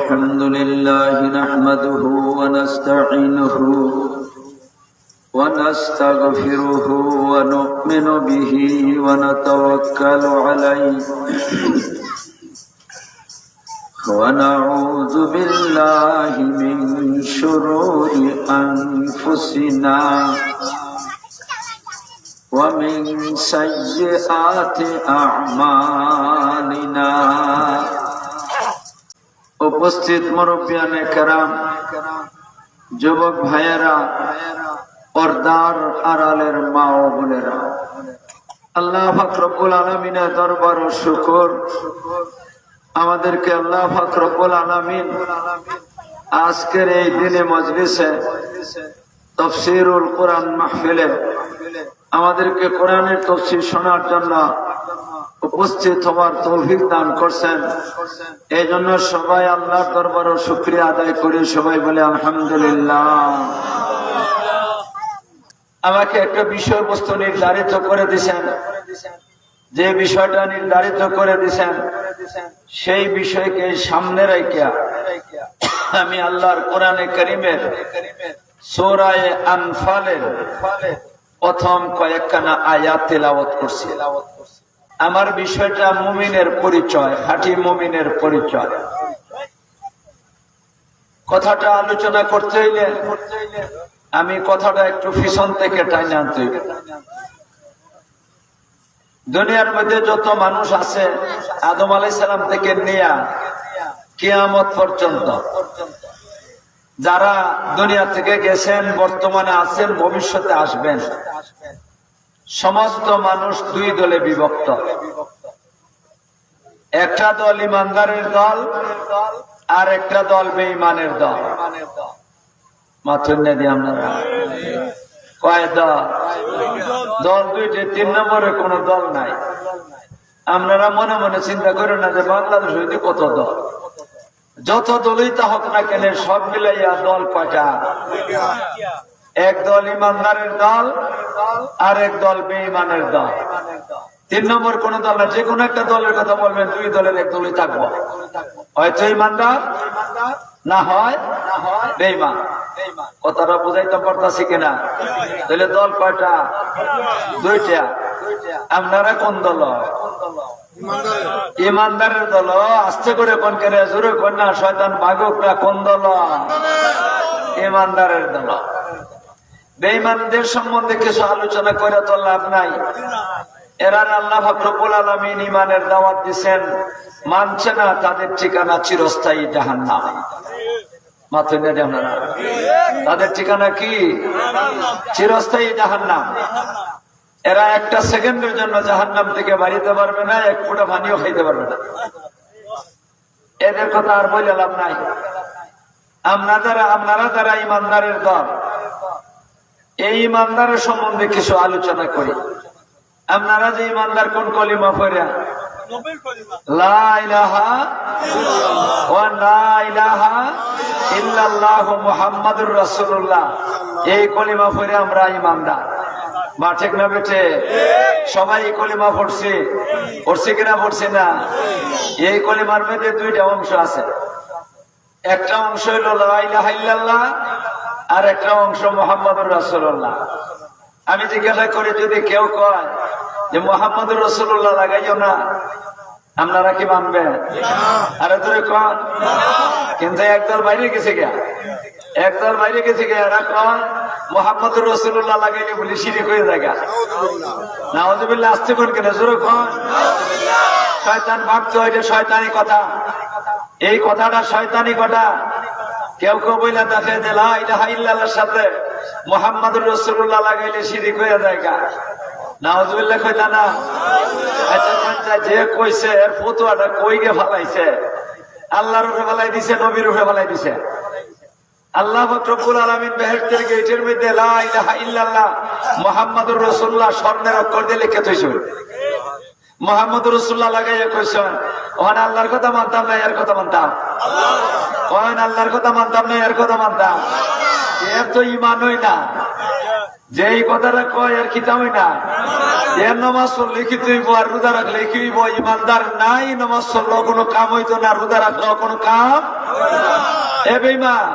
الحمد لله نحمده ونستعينه ونستغفره ونؤمن به ونتوكل عليه ونعوذ بالله من شرور أنفسنا ومن سيئات أعمالنا। উপস্থিত মুরব্বিয়ানে কেরাম, যুবক ভাইয়েরা, পর্দার আড়ালের মা ও বোনেরা, আল্লাহ পাক রব্বুল আলামিনের দরবার ও শুকর, আমাদেরকে আল্লাহ পাক রব্বুল আলামিন আজকের এই দিনে মজলিসে তাফসীরুল কোরআন মাহফিলে আমাদেরকে কোরআনের তাফসীর শোনার জন্য উপস্থিত হওয়ার তৌফিক দান করছেন। এই জন্য সবাই আল্লাহর দরবারে শুকরিয়া আদায় করে সবাই বলে আলহামদুলিল্লাহ। আমাকে একটা বিষয়বস্তু নির্ধারিত করে দিয়েছেন, যে বিষয়টা নির্ধারিত করে দিয়েছেন সেই বিষয়কে সামনে রাখিয়া আমি আল্লাহর কোরআনে কারীমের সূরা আনফালের প্রথম কয়েকখানা আয়াত তেলাওয়াত করছি। আমার বিষয়টা মুমিনের পরিচয়, খাঁটি মুমিনের পরিচয়। কথাটা আলোচনা করতে হইলে আমি কথাটা একটু পিছন থেকে টাইনে আনতে হইবে। দুনিয়ার মধ্যে যত মানুষ আছে আদম আলাইহিস সালাম থেকে নিয়ে কিয়ামত পর্যন্ত যারা দুনিয়া থেকে গেছেন, বর্তমানে আছেন, ভবিষ্যতে আসবেন, সমস্ত মানুষ দুই দলে বিভক্ত। একটা দল ইমানদারের দল আর একটা দল বেঈমানের দল। মাথুন্নে দিয়ে আপনারা কয় দল? দল দুইটি, তিন নম্বরে কোন দল নাই। আপনারা মনে মনে চিন্তা করেন না যে বাংলাদেশ হইতে কত দল। যত দলই তা হোক না কেন, সব মিলাইয়া দল কয়টা? এক দল ইমানদারের দল আর এক দল বেঈমানের দল। তিন নম্বর কোন দল না। যে কোনো একটা দলের কথা বলবেন, দুই দলের এক দলই থাকবো, হয়তো ইমানদার না হয় বেঈমান। কথাটা বুঝাইতে পারতাছি কিনা? তাহলে দল কয়টা? দুইটা। আপনারা কোন দল? ইমানদারের দল। আস্তে করে কোন কেন, জোরে কোন না, শয়তান ভাগক না। কোন দল? ইমানদারের দল। বেঈমানদের সম্বন্ধে কিছু আলোচনা করে তো লাভ নাই। এরা আল্লাহ পাক রব্বুল আলামিন ঈমানের দাওয়াত দিবেন, মানছে না, তাদের ঠিকানা চিরস্থায়ী জাহান্নাম। মাথা নেড়ে আপনারা, তাদের ঠিকানা কি? চিরস্থায়ী জাহান্নাম। এরা একটা সেকেন্ডের জন্য জাহান্নাম থেকে বাড়িতে পারবে না, এক ফোঁটা পানিও খাইতে পারবে না। এদের কথা আর বলে লাভ নাই। আপনারা যারা ইমানদারের দল, এই ইমানদারের সম্বন্ধে কিছু আলোচনা করি। আপনারা যে ইমানদার, কোন কলিমা পড়া? লা ইলাহা ওয়া লা ইলাহা ইল্লাল্লাহু মুহাম্মাদুর রাসূলুল্লাহ, এই কলিমা পড়ে আমরা ইমানদার। মা ঠিক না বেটে? সবাই এই কলিমা পড়ছে, পড়ছে কিনা? পড়ছে না? এই কলিমার মধ্যে দুইটা অংশ আছে। একটা অংশ হইল লা ইলাহা ইল্লাল্লাহ, আর একটা অংশ মুহাম্মাদুর রাসূলুল্লাহ। আমি জিজ্ঞাসা করি, যদি কেউ কয় যে মুহাম্মাদুর রাসূলুল্লাহ লাগাইও না, আপনারা কি মানবেন? আরে তোরে কন। কিন্তু একদল বাইরে গেছে গিয়া, একদল বাইরে গেছে গিয়া, এরা কন মুহাম্মাদুর রাসূলুল্লাহ লাগাইলে বলি শিরক হয়ে যায়। নাউযুবিল্লাহ। আসতে কোন কেন, জোরে কন। শয়তান ভাবতো এটা শয়তানি কথা, এই কথাটা শয়তানি কথা। কেউ কেউ বইলা দেখে যে লা ইলাহা ইল্লাল্লাহর সাথে মুহাম্মাদুর রাসূলুল্লাহ লাগাইলে শিরক হয়ে যায়। নাউযুবিল্লাহ কইতা না? আচ্ছা, যে কইছে এর ফতোয়াটা কই গে ফালাইছে? আল্লাহর উপরে ফালাই দিছে, নবীর উপরে ফালাই দিছে। আল্লাহ পাক রব্বুল আলামিন বেহেশতের গেটের মধ্যে লা ইলাহা ইল্লাল্লাহ মুহাম্মাদুর রাসূলুল্লাহ স্বর্ণের অক্ষর দিয়ে লিখে থইছে। মুহাম্মাদুর রাসূলুল্লাহ লাগাইয়া কইছেন, ওখানে আল্লাহর কথা মানতাম না, এর কথা মানতাম। ওখানে আল্লাহর কথা মানতাম না, এর কথা মানতাম। এর তো ইমান হই না, যে এই কথাটা কয় এর কিতাবই না। এর নামাজ পড়লে কি তুইব আর রোজা রাখলে কি হইব? ইমানদার নাই নামাজ পড়লেও কোনো কাম হইতো না, রোজা রাখলেও কোনো কাম। এ বেঈমান,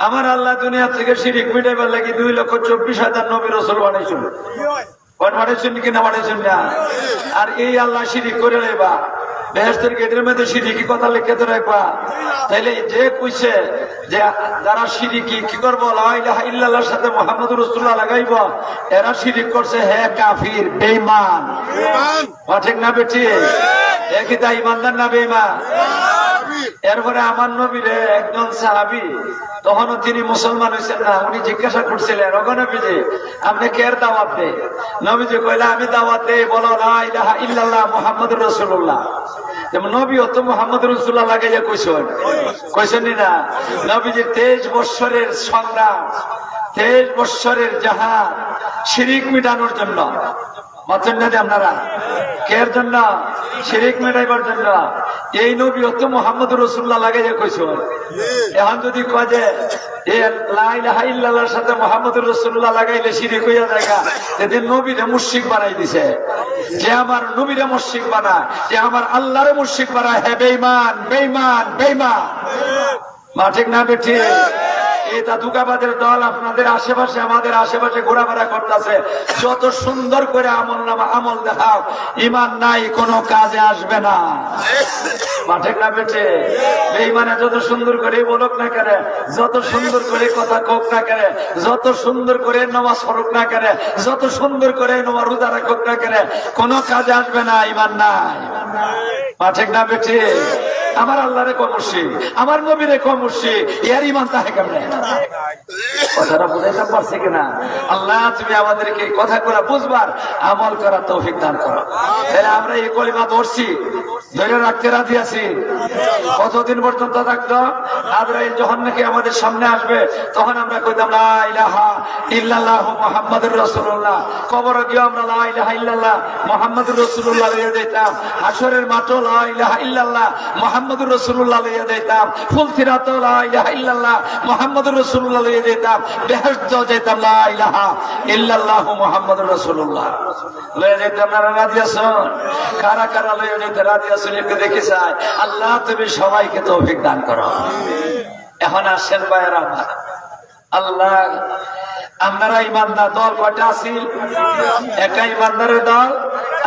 আমার আল্লাহ দুনিয়া থেকে শিরিক মিটাইবার লাগি 2,24,000 নবী রাসূল বানাইছিল। বানাইছেন কিনা? বানাইছেন না? আর এই আল্লাহ শিরিক করে লেবা বেহেশতের গেটের মধ্যে সিরিকি কথা লিখে তো রাখবা। তাইলে যে কইছে যে যারা সিরিকি কি করবো লা ইলাহা ইল্লাল্লাহর সাথে মুহাম্মদুর রাসূলুল্লাহ লাগাইব, এরা শিরিক করছে, হে কাফির বেঈমান। ঠিক না বেটি? একই তা ইমানদার না বেঈমান? এরপরে আমার নবীরে একজন সাহাবী, তখনও তিনি মুসলমান হয়েছেন না, উনি জিজ্ঞাসা করছিলেন, ওগো নবীজি আপনি কের দাওয়াত দেন? নবীজি কইলা আমি দাওয়াত দেই, বলো লা ইলাহা ইল্লাল্লাহ মুহাম্মাদুর রাসূলুল্লাহ। যেমন নবী অত মুহাম্মাদুর রাসূলুল্লাহ লাগাইয়া কইছেন না? নবীজি 23 বৎসরের সংগ্রাম, 23 বৎসরের জাহাদ শিরিক মিটানোর জন্য। আপনারা কের জন্য? শিরিক মেটাইবার জন্য। এই নবী অত মুহাম্মদুর রাসূলুল্লাহ লাগাইয়া কইছো। এখন যদি কয় যে লা ইলাহা ইল্লাল্লাহর সাথে মুহাম্মদুর রাসূলুল্লাহ লাগাইলে শিরিক হইয়া যায়, এদের নবীরে মুশরিক বানাই দিছে। যে আমার নবীরে মুশরিক বানায়, যে আমার আল্লাহরে মুশরিক বানায়, হে বেঈমান বেঈমান বেঈমান। ঠিক না বেটি? এটা দুগাবাদের দল আপনাদের আশেপাশে, আমাদের আশেপাশে ঘোরাফেরা করতেছে। যত সুন্দর করে আমল দেখাও, ইমান নাই, কোনো কাজে আসবে না। ঠিক না বেটে? বেঈমানে যত সুন্দর করে বলুক না কেন, যত সুন্দর করে কথা কোক না কেন, যত সুন্দর করে নামাজ পড়ুক না কেন, যত সুন্দর করে রোজা রাখুক না কেন, কোনো কাজে আসবে না, ইমান নাই। ঠিক না বেটে? আমার আল্লাহরে কমর্শি, আমার নবীরে কমর্শি, এর ইমান তাহে কেমনে? কথাটা বুঝাইতে পারছি কিনা? আল্লাহ তুমি আমাদেরকে কথাগুলা বুঝবার, আমল করার তৌফিক দান করো। তাহলে আমরা এই কলিমা ধরছি, ধরে রাখতে রাজি আছি। কতদিন পর্যন্ত থাকতো? আজরাইল যখন নাকি আমাদের সামনে আসবে, তখন আমরা কইতাম লা ইলাহা ইল্লাল্লাহ মুহাম্মাদুর রাসূলুল্লাহ। কবরে গিয়ে আমরা লা ইলাহা ইল্লাল্লাহ মুহাম্মাদুর রাসূলুল্লাহ লইয়া যাইতাম। হাসরের মাঠে লা ইলাহা ইল্লাল্লাহ মুহাম্মাদুর রাসূলুল্লাহ লইয়া যাইতাম। ফুলসিরাতে লা ইলাহা ইল্লাল্লাহ মুহাম্মাদুর রাসূলুল্লাহ লইয়া যাইতাম। বেহেশতে যাইতাম লা ইলাহা ইল্লাল্লাহ মুহাম্মাদুর রাসূলুল্লাহ লইয়া যাইতাম। না রাজি আছেন? কারা কারা লইয়া যাইতে রাজি আছেন একটু দেখি চাই। আল্লাহ তুমি সবাইকে তৌফিক দান করো। এখন আসেন ভাইয়েরা আমার, আল্লাহ আপনারা ইমানদার দল কয়টা আছি? একটা ইমানদারের দল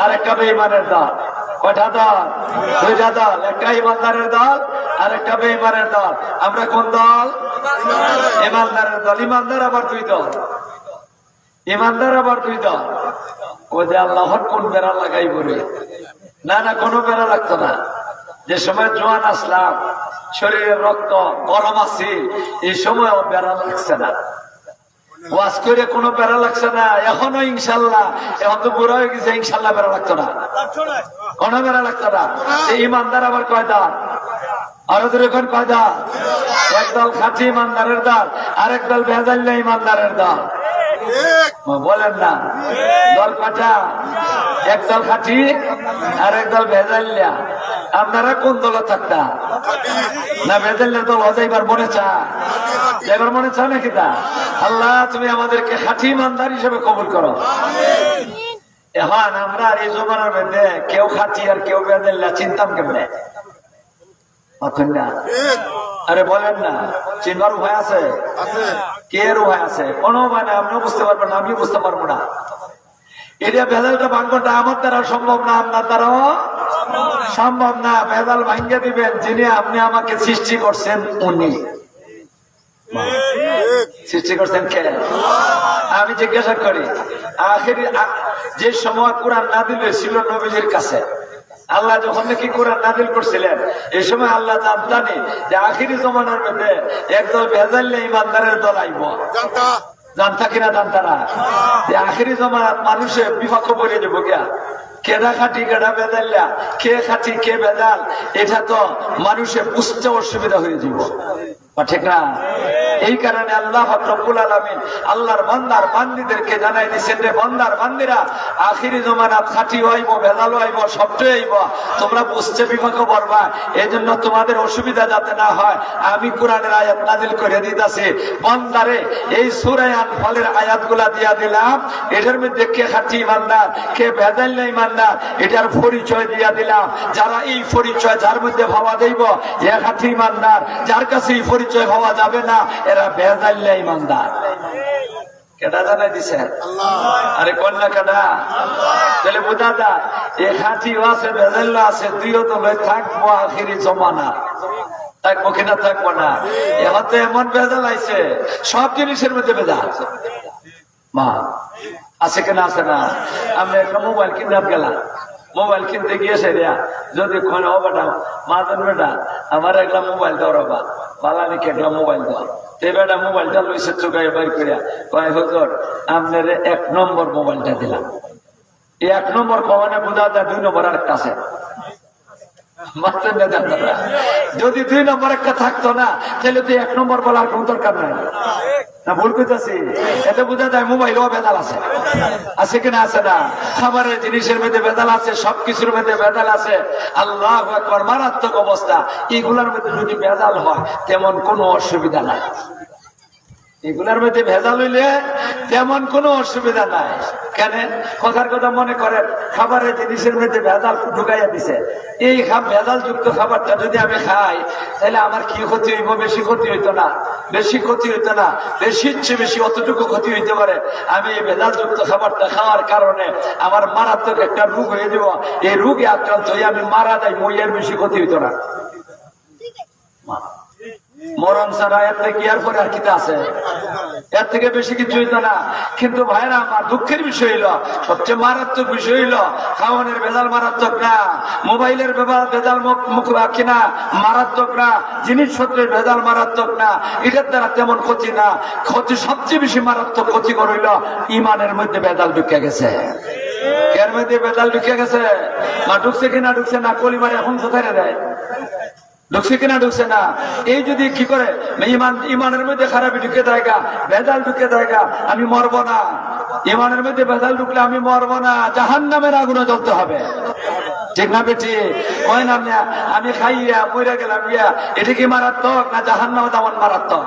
আর একটা বেঈমানের দল। কয়টা দল? দুইটা দল। একটা ইমানদারের দল আর একটা বেঈমানের দল। আমরা কোন দল? ইমানদারের দল। ইমানদার আবার দুই দল, ইমানদার আবার দুই দল। ও যে আল্লাহর কোন বেড়া লাগাই বলে? না না, কোনো বেড়া লাগতো না। যে সময় জোয়ান আসলাম, শরীরের রক্ত গরম আছে, এই সময় বেড়া লাগছে না। ওয়াজ করে কোনো বেড়া লাগছে না। এখনো ইনশাল্লাহ, এখন তো বুড়া হয়ে গেছে, ইনশাল্লাহ বেড়া লাগতো না, কোনো বেড়া লাগতো না। এই ইমানদার আবার কয় দল? আরো দূরে কোন কয় দল? একদল খাঁটি ইমানদারের দল, আরেক দল ভেজাল্লা ইমানদারের দল। বলেন না দল কয়টা? একদল খাঁটি আর একদল ভেজাল্লা। আপনারা কোন দলে থাকতা? না ভেজাল্লার দল অজাইবার মনে চা? এবার মনে চা নাকি? তা আল্লাহ তুমি আমাদেরকে খাঁটি ইমানদার হিসেবে কবুল করো। এখন আমরা এই জমানার মধ্যে কেউ খাঁটি আর কেউ ভেজাল্লা চিন্তাম কেমনে? আরে বলেন না, চিনবার উপায় আছে? কে উপায় আছে? কোনো উপায় না। আপনিও বুঝতে পারবেন না, আমিও বুঝতে পারবো না। এটা ভেজালটা ভাঙটা আমার দ্বারা সম্ভব না, আপনার দ্বারাও সম্ভব না। ভেজাল ভাঙ্গে দিবেন যিনি আপনি আমাকে সৃষ্টি করছেন, উনি সৃষ্টি করছেন কে? আমি জিজ্ঞাসা করি, আখেরি যে সময় কোরআন নাযিল হয়েছিল নবীজির কাছে, আল্লাহ যখন নাকি কোরআন নাযিল করছিলেন, এই সময় আল্লাহ জানতানি যে আখিরি জমানার মধ্যে একদল ভেজাল্লা ইমানদারের দল আইব। জানতা কিনা? জানতারা যে আখিরি জমানাত মানুষের বিপক্ষ করে দেবো গিয়া, কেডা খাটি কেডা ভেজাল্লা, কে খাটি কে ভেজাল, এটা তো মানুষের বুঝতে অসুবিধা হয়ে যাব। ঠিক না? এই কারণে আল্লাহ রব্বুল আলামিন আল্লাহর বান্দার বান্দীদেরকে জানাই দিয়েছেন রে বান্দার বান্দীরা আখিরি জমানাত খাঁটি হইব ভেজাল হইব সবটাই হইব তোমরা বুঝতে বিভাগ করবা এই জন্য তোমাদের অসুবিধা যাতে না হয় আমি কোরআনের আয়াত নাজিল করে দিতেছি বান্দারে এই সূরা আনফালের আয়াতগুলা দিয়া দিলাম এটার মধ্যে কে খাঁটি ইমানদার কে ভেজাল নেই ইমানদার এটার পরিচয় দিয়া দিলাম যারা এই পরিচয় যার মধ্যে ভাবা দেব এ খাঁটি ইমানদার যার কাছে এই পরিচয় ভাবা যাবে না এরা ভেজাল নেই ইমানদার কেডা জানাই দিছে আরে কন্যা কেডা তাহলে বোঝা যায় এ খাঁটিও আছে ভেজাল আছে দুইও তো থাকবো আখিরি জমানা থাকবো কিনা থাকবো না এতে এমন ভেজাল আইছে সব জিনিসের মধ্যে ভেজাল আছে মা আছে কিনা আছে না আমি একটা মোবাইল কিনে গেলাম মোবাইল কিনতে গিয়েছে রিয়া যদি কোন বেটা মাজন বেটা আমার একটা মোবাইল দাও রবা বালানিকে একটা মোবাইল দাও সে বেটা মোবাইলটা লইছে চোখায় বাইর করিয়া কয় হুজুর আপনার 1 নম্বর মোবাইলটা দিলাম এই 1 নম্বর কমানে বোঝা যায় 2 নম্বর আর একটা আছে যদি 2 নম্বর একটা থাকতো না তাহলে তো 1 নম্বর বলার কোন দরকার নাই না ভুল করতেছি এতে বোঝা যায় মোবাইলও ভেজাল আছে আছে কিনা আছে না খাবারের জিনিসের মধ্যে ভেজাল আছে সবকিছুর মধ্যে ভেজাল আছে আল্লাহু আকবার মারাত্মক অবস্থা এগুলোর মধ্যে যদি ভেজাল হয় তেমন কোনো অসুবিধা নাই এগুলোর মধ্যে ভেজাল হইলে তেমন কোনো অসুবিধা নাই কেন কথার কথা মনে করেন খাবারের জিনিসের মধ্যে ভেজাল ঢুকাইয়া দিছে এই ভেজাল যুক্ত খাবারটা যদি আমি খাই তাহলে আমার কি ক্ষতি হইব বেশি ক্ষতি হইতো না বেশি ক্ষতি হইতো না বেশির চেয়ে বেশি অতটুকু ক্ষতি হইতে পারে আমি এই ভেজাল যুক্ত খাবারটা খাওয়ার কারণে আমার মারাত্মক একটা রোগ হয়ে যাব এই রোগে আক্রান্ত হয়ে আমি মারা যাই মইয়ের বেশি ক্ষতি হইতো না মরণ ছাড়া এর থেকে কি আর পরে আর কিতা আছে এর থেকে বেশি কিছু হইতো না কিন্তু ভাইরা আমার দুঃখের বিষয় হইলো সবচেয়ে মারাত্মক বিষয় হইলো খাওয়ানোর ভেজাল মারাত্মক না মোবাইলের ভেজাল মুখ রাখি না মারাত্মক না জিনিসপত্রের ভেজাল মারাত্মক না এটার দ্বারা তেমন ক্ষতি না ক্ষতি সবচেয়ে বেশি মারাত্মক ক্ষতি করইল ইমানের মধ্যে ভেজাল ঢুকে গেছে এর মধ্যে ভেজাল ঢুকে গেছে না ঢুকছে কিনা ঢুকছে না কলিমারে এখন কোথায় দেয় ঢুকছে কিনা ঢুকছে না এই যদি কি করে ইমানের মধ্যে খারাপি ঢুকে জায়গা ভেজাল ঢুকে জায়গা আমি মরবো না ইমানের মধ্যে ভেজাল ঢুকলে আমি মরবো না জাহান্নামের আগুনে জ্বলতে হবে ঠিক না বেটি কয় না আমি খাইয়া মরে গেলাম গিয়া এটা কি মারাত্মক না জাহান্নামে যাওয়ান মারাত্মক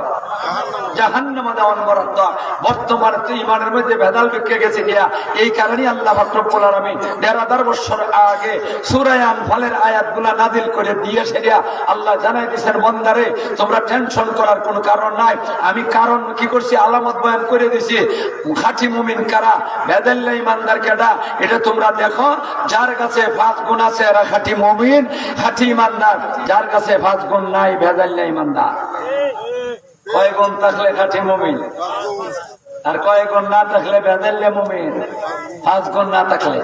জাহান্নামে যাওয়ান মারাত্মক বর্তমানে তো ইমানের মধ্যে ভেজাল ঢুকে গেছে গিয়া এই কারণেই আল্লাহ রব্বুল আলামিন ১৫০০ বছর আগে সূরা আনফালের আয়াতগুলা নাযিল করে দিয়ে সেটা আল্লাহ জানাই দিয়েছেন বান্দারে তোমরা টেনশন করার কোনো কারণ নাই আমি কারণ কি করছি আলামত বয়ান করে দিছি খাঁটি মুমিন কারা ভেজাল ইমানদার কেডা এটা তোমরা দেখো যার কাছে 5 গুণ আছে এরা খাঁটি মুমিন খাঁটি ইমানদার যার কাছে 5 গুণ নাই ভেজাল ইমানদার কয় গুণ থাকলে খাঁটি মুমিন আর কয় গুণ না থাকলে ভেজাল মুমিন 5 গুণ না থাকলে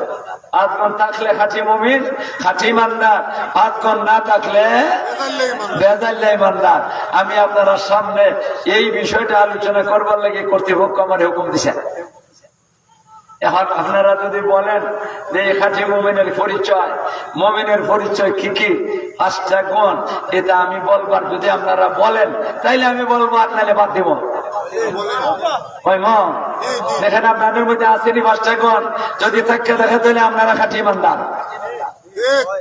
5 গুণ থাকলে খাঁটি মুমিন খাঁটি ইমানদার 5 গুণ না থাকলে ভেজাল ইমানদার আমি আপনারা সামনে এই বিষয়টা আলোচনা করবার লাগি কর্তৃপক্ষ আমার হুকুম দিছেন এখন আপনারা যদি বলেন যে খাঁটি মুমিনের পরিচয় কি কি 5টা গুণ এটা আমি বলবার যদি আপনারা বলেন তাইলে আমি বলবো আর নাইলে বাদ দিব দেখেন আপনাদের মধ্যে আসেনি 5টা গুণ যদি থাকে দেখে তাহলে আপনারা খাঁটি ইমানদার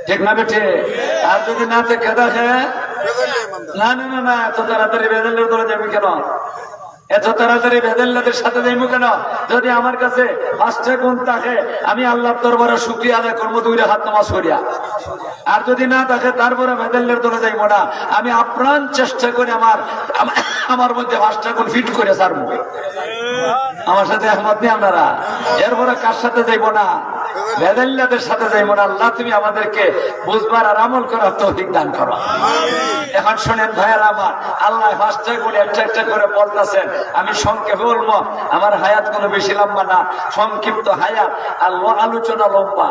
ঠিক না বেঠে আর যদি না থাকে দেখে না না না না এত তাড়াতাড়ি ভেজালের ধরে যাবি কেন এত তাড়াতাড়ি ভেজাল্লাদের সাথে যাইবো কেন যদি আমার কাছে 5টা গুণ থাকে আমি আল্লাহর দরবারে শুকরিয়া আদায় করবো 2 রাকাত নামাজ পড়িয়া আর যদি না থাকে তারপরে ভেজালের ধরে যাইবো না আমি আপ্রাণ চেষ্টা করে আমার মধ্যে 5টা গুণ ফিট করে ছাড়বো আমার সাথে একমত নেই আপনারা এরপরে কার সাথে যাইবো না ভেজাল্লাদের সাথে যাইবো না আল্লাহ তুমি আমাদেরকে বুঝবার আর আমল করার তৌফিক দান করো এখন শোনেন ভাইয়েরা আমার আল্লাহ 5টা গুণ একটা করে বলতেছেন আমি সংক্ষেপে বলবো আমার হায়াত কোনো বেশি লম্বা না সংক্ষিপ্ত হায়াত আর আলোচনা লম্বা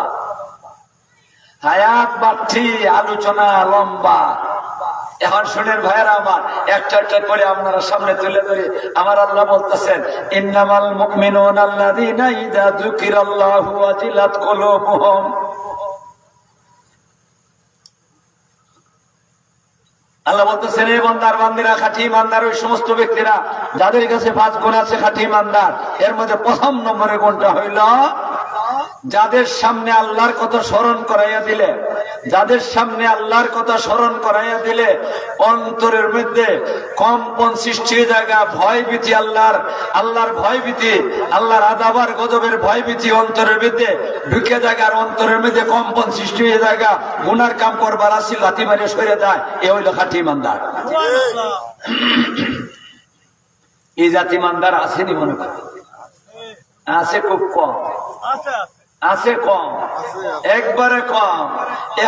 হায়াত বাড়ছি আলোচনা লম্বা এখন শুনেন ভাইয়েরা আমার একটা একটা করে আপনারা সামনে তুলে ধরে আমার আল্লাহ বলতেছেন ইন্নামাল মুমিনুনা আল্লাযীনা ইযা যুকিরাল্লাহু ওয়াজিলাত কুলুবুহুম আল্লাহ বলতেছেন, এই বান্দার বান্দিরা খাঁটি ইমানদার ওই সমস্ত ব্যক্তিরা যাদের কাছে 5 গুণ আছে খাঁটি ইমানদার। এর মধ্যে প্রথম নম্বরে গুণটা হইল যাদের সামনে আল্লাহর কথা স্মরণ করাইয়া দিলে, যাদের সামনে আল্লাহর কথা স্মরণ করাইয়া দিলে অন্তরের মধ্যে কম্পন সৃষ্টি হয়ে জায়গা, ভয় ভীতি, আল্লাহর ভয় ভীতি, আল্লাহর আযাবের গজবের ভয় ভীতি অন্তরের মধ্যে ঢুকে জায়গার, অন্তরের মধ্যে কম্পন সৃষ্টি হয়ে জায়গা, গুনার কাম করবার আসি লাথি মারিয়ে সরে যায়, এ হইল খাঁটি ইমানদার। এই জাতি ইমানদার আসেনি মনে করি, আছে খুব কম, আছে কম, একবারে কম।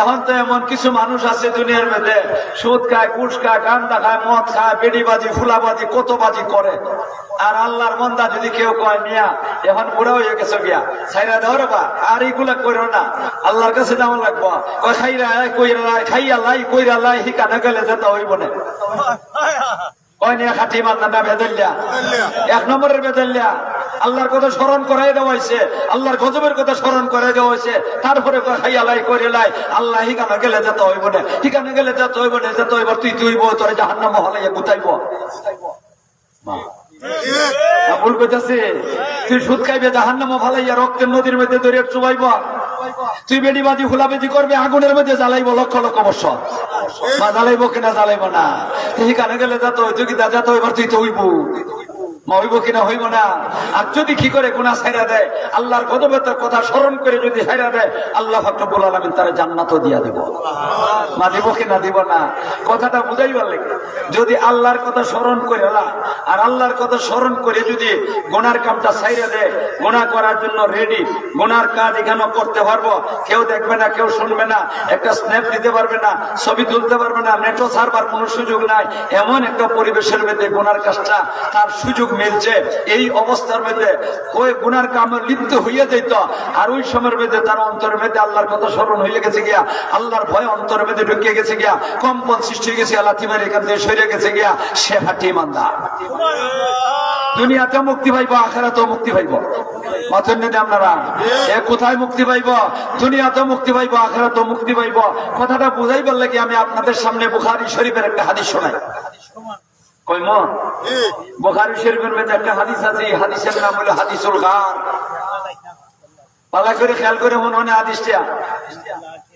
এখন তো এমন কিছু মানুষ আছে দুনিয়ার মধ্যে সুদ খায়, ঘুষ খায়, গান্দা খায়, মদ খায়, বেডিবাজি, ফুলাবাজি, কতবাজি করে। আর আল্লাহর মন্দা যদি কেউ কয় মিয়া এখন বুড়া হয়ে গেছে গিয়া ছাইরা দাও রে বা, আর এইগুলা করো না, আল্লাহর কাছে দাম লাগবো, খাইরা কইরা খাইয়া লাই কইরা লাই হিকানে গেলে যেতে হইব না। খাঁটি ইমানদার না বেদল্যা, 1 নম্বরের বেদল্যা। আল্লাহর কথা স্মরণ করাই দেওয়া হয়েছে, আল্লাহর গজবের কথা স্মরণ করাই দেওয়া হয়েছে, তারপরে খাইয়া লাই করে লাই আল্লাহ হিকানে গেলে যেতে হইব না, হিকানে গেলে যেতে হইব না, যেতে হইব তুই তুইব তোরে জাহান্নামে হলাইয়া গুতাইব। ভুল কইতাছে, তুই সুদ খাইবে জাহান্নামে ফালাইয়া রক্তের নদীর মধ্যে দড়িয়ে চুবাইব, তুই বেডিবাজি ফুলাবেজি করবে আগুনের মধ্যে জ্বালাইব লক্ষ লক্ষ বছর, মা জ্বালাইব কিনা জ্বালাইব না, সেখানে গেলে যাতো যদি যাতো এবার তুই তো হইব, মা হইব কিনা হইব না। আর যদি কি করে গুনাহ ছাইরা দেয়, আল্লাহর গজবের কথা স্মরণ করে যদি ছাইরা দেয়, আল্লাহ রব্বুল আলামিন তারে জান্নাতও দিয়া দেব, মা দিব কিনা দিব না। কথাটা বুঝাইবার লাগে, যদি আল্লাহর কথা স্মরণ করে আর আল্লাহর কথা স্মরণ করে যদি গুনার কামটা ছাইরা দেয়, গুনাহ করার জন্য রেডি, গুনার কাজ এখানে করতে পারবো, কেউ দেখবে না, কেউ শুনবে না, একটা স্ন্যাপ দিতে পারবে না, ছবি তুলতে পারবে না, নেটও ছাড়বার কোনো সুযোগ নাই, এমন একটা পরিবেশের মধ্যে গুনার কাজটা তার সুযোগ মিলছে। এই অবস্থার মধ্যে ওই গুনার কামে লিপ্ত হইয়া যেত, আর ওই সময়ের মধ্যে তার অন্তরের মধ্যে আল্লাহর কথা স্মরণ হইয়া গেছে গিয়া, আল্লাহর ভয় অন্তরের মধ্যে ঢুকে গেছে গিয়া, কম্পন সৃষ্টি হয়ে গেছে, লাথি মারি এখান থেকে সরে গেছে গিয়া, সে খাঁটি ইমানদার। দুনিয়াতে মুক্তি পাইব, আখিরাতেও মুক্তি পাইব। মাথের নেই আপনারা, এ কোথায় মুক্তি পাইব? দুনিয়াতে মুক্তি পাইব, আখিরাতেও মুক্তি পাইব। কথাটা বুঝাইবার লাগে আমি আপনাদের সামনে বুখারী শরীফের একটা হাদিস শোনাই। কইম বুখারী শরীফের মধ্যে একটা হাদিস আছে, এই হাদিসের নাম হলো হাদিসুল গার। পালা করে খেয়াল করে মনে হয় হাদিসটা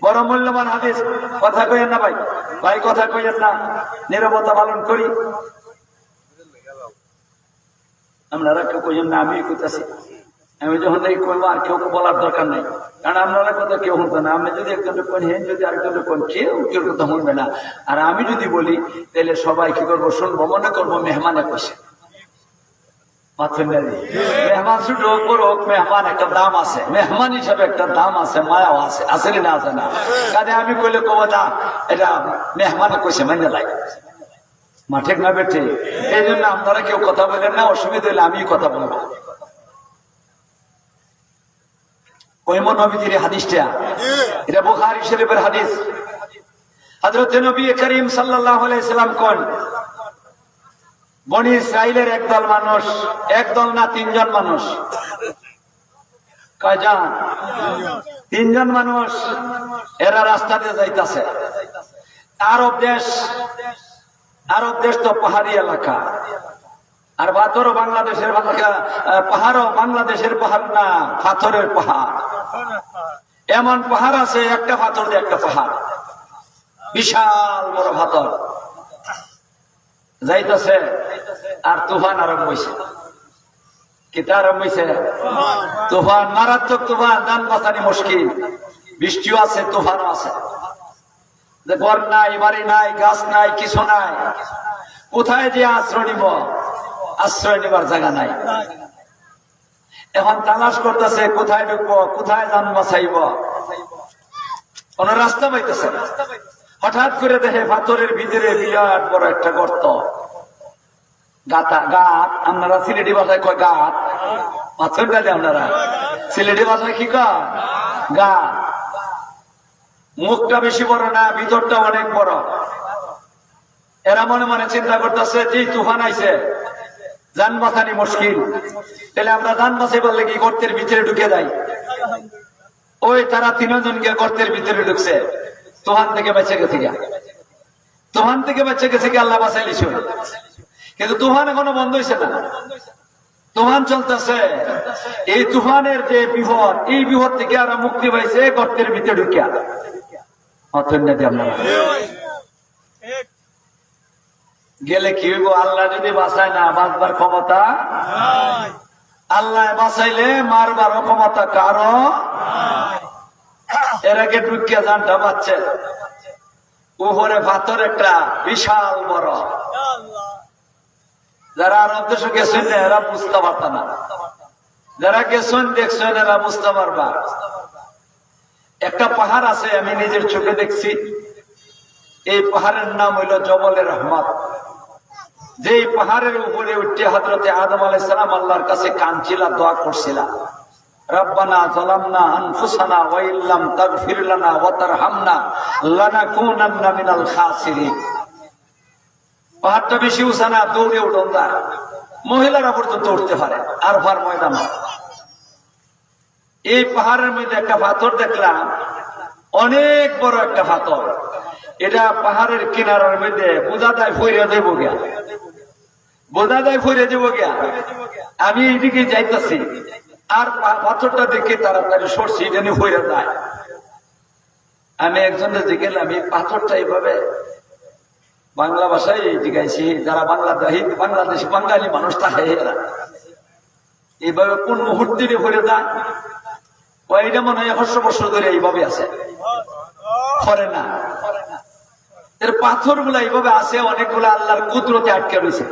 বড় মূল্যবান হাদিস। কথা কইেন না ভাই, ভাই কথা কইেন না, নীরবতা পালন করি। আপনারা কেউ কইেন না, আমি কইতাছি, আমি যখন এই কইব আর কেউ বলার দরকার নাই, কারণ আপনারা কথা কেউ শুনবে না। আপনি যদি একজনে কোন হেন, যদি আরেকজনে কোন, কেউ কেউ কথা শুনবে না। আর আমি যদি বলি তাহলে সবাই কি করবো, শুনবো, মনে করবো মেহমানে কইছে। মেহমান শুধু হোক বড় হোক, মেহমান একটা দাম আছে, মেহমান হিসাবে একটা দাম আছে, মায়াও আছে, আছে না আছে না? কাজে আমি কইলে কব না এটা মেহমানে কইছে, মানে লাগে মা, ঠিক না বেঠে? এই জন্য আপনারা কেউ কথা বলেন না, অসুবিধা হলে আমি কথা বলবো। কইমন নবীজির হাদিসটা, এটা বুখারী শরীফের হাদিস। হযরত নবী করিম সাল্লাল্লাহু আলাইহি সাল্লাম কোন বনি ইসরাইলের একদল মানুষ, একদল না 3 জন মানুষ, কয়জন? 3 জন মানুষ। এরা রাস্তাতে যাইতাছে। আরব দেশ তো পাহাড়ি এলাকা, আর পাথরও বাংলাদেশের পাহাড়ও বাংলাদেশের পাহাড় না, পাথরের পাহাড়। এমন পাহাড় আছে, একটা পাথর দিয়ে একটা পাহাড়, বিশাল বড় পাথর। যাইতেছে আর তুফান আরম্ভ হয়েছে। কিতা আরম্ভ হয়েছে? তুফান, মারাত্মক তুফান, যান বাঁচানি মুশকিল। বৃষ্টিও আছে, তুফানও আছে, ঘর নাই, বাড়ি নাই, গাছ নাই, কিছু নাই। কোথায় যে আশ্রয় নিব? আশ্রয় নেবার জায়গা নাই। এখন তালাশ করতেছে, কোথায় ঢুকবো, কোথায় যান বাঁচাইব, কোন রাস্তা পাইতেছে। হঠাৎ করে দেখে পাথরের ভিতরে বিরাট বড় একটা গর্ত, গাত। আপনারা সিলেটি ভাষায় কয় গাত, পাথর গালে আপনারা সিলেটি ভাষায় কি কয়? গাত। মুখটা বেশি বড় না, ভিতরটা অনেক বড়। এরা মনে মনে চিন্তা করতেছে, যে তুফান আইছে, যান বাঁচানি মুশকিল, তাহলে আমরা যান বাঁচাইবার লাগি গর্তের ভিতরে ঢুকে যাই। ওই তারা 3 জন গিয়ে গর্তের ভিতরে ঢুকছে, তুফান থেকে বেঁচে গেছে। তুফান থেকে বেঁচে গেছে কি আল্লাহ বাঁচাইলিস, কিন্তু তুফান এখনো বন্ধ হয়েছে না, তুফান চলতেছে। এই তুফানের যে বিপদ, এই বিপদ থেকে আর মুক্তি পাইছে গর্তের ভিতরে ঢুকিয়া। গেলে কি হইব? আল্লাহ যদি বাঁচায় না, বাঁচবার ক্ষমতা আল্লাহ বাঁচাইলে মারবার ক্ষমতা কারো। এর আগে ঢুকিয়া জানটা পাচ্ছে উপরে পাথর একটা বিশাল বড়। যারা আরব দেশে গেছেন এরা বুঝতে পারত না, যারা গেছেন দেখছেন এরা বুঝতে পারবা। একটা পাহাড় আছে, আমি নিজের চোখে দেখছি। এই পাহাড়ের নাম হইল জবলে রহমত। যে পাহাড়ের উপরে উঠে হযরতে আদম আলাইহিস সালাম আল্লাহর কাছে কাঁদছিলা, দোয়া করছিলা, রব্বানা যালামনা আনফুসানা ওয়া ইল্লাম তাগফির লানা ওয়া তারহামনা লানাকুনান্না মিনাল খাসিরিন। পাহাড়টা বেশি উঁচা না, দৌড়ে উঠন যায়, মহিলারা পর্যন্ত উঠতে পারে। আরফার ময়দান, এই পাহাড়ের মধ্যে একটা পাথর দেখলাম, অনেক বড় একটা পাথর। এটা পাহাড়ের কিনারার মধ্যে বোঝা যায় ফইরে দেব গিয়া, বোঝা যায় ফইরে দেব গিয়া। আমি এইদিকে যাইতেছি, আর পাথরটা দেখে তাড়াতাড়ি সরছি, এটা নিয়ে ফইরে যায়। আমি একজনের দিকে গেলাম, এই পাথরটা এইভাবে বাংলা ভাষায় জিজ্ঞাসি, যারা বাংলাদেশ বাঙালি মানুষ থাকে এরা এইভাবে কোন মুহূর্তে ফিরে যায়। এটা মনে হয় 100 বছর ধরে এইভাবে আছে, করে না। এর পাথর গুলা এইভাবে আছে, অনেকগুলো আল্লাহর কুদরতে আটকে রয়েছে।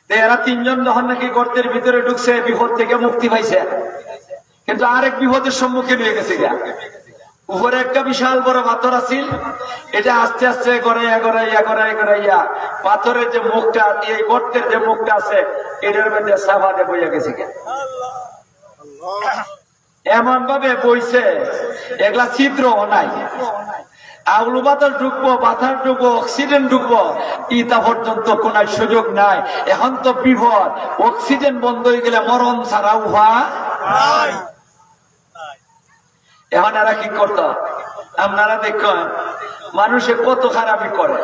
এরা তিনজন যখন নাকি গর্তের ভিতরে ঢুকছে, বিপদ থেকে মুক্তি পাইছে, কিন্তু আরেক বিপদের সম্মুখীন হয়ে গেছে। উপরে একটা বিশাল বড় পাথর আছিল, এটা আস্তে আস্তে গড়াইয়া পাথরের যে মুখটা, এই গর্তের যে মুখটা আছে, এটার মধ্যে সাফাতে বইয়া গেছে। এমন ভাবে বইছে, এগুলা ছিদ্র নাই। আউলু বাতাস ঢুকবো, বাতাস ঢুকবো, অক্সিজেন ঢুকবো, ইতা পর্যন্ত কোন সুযোগ নাই। এখন তো বিপদ, অক্সিজেন বন্ধ হয়ে গেলে মরণ ছাড়া উপায়। এখন এরা কি করত? আপনারা দেখেন মানুষে কত খারাপি করে,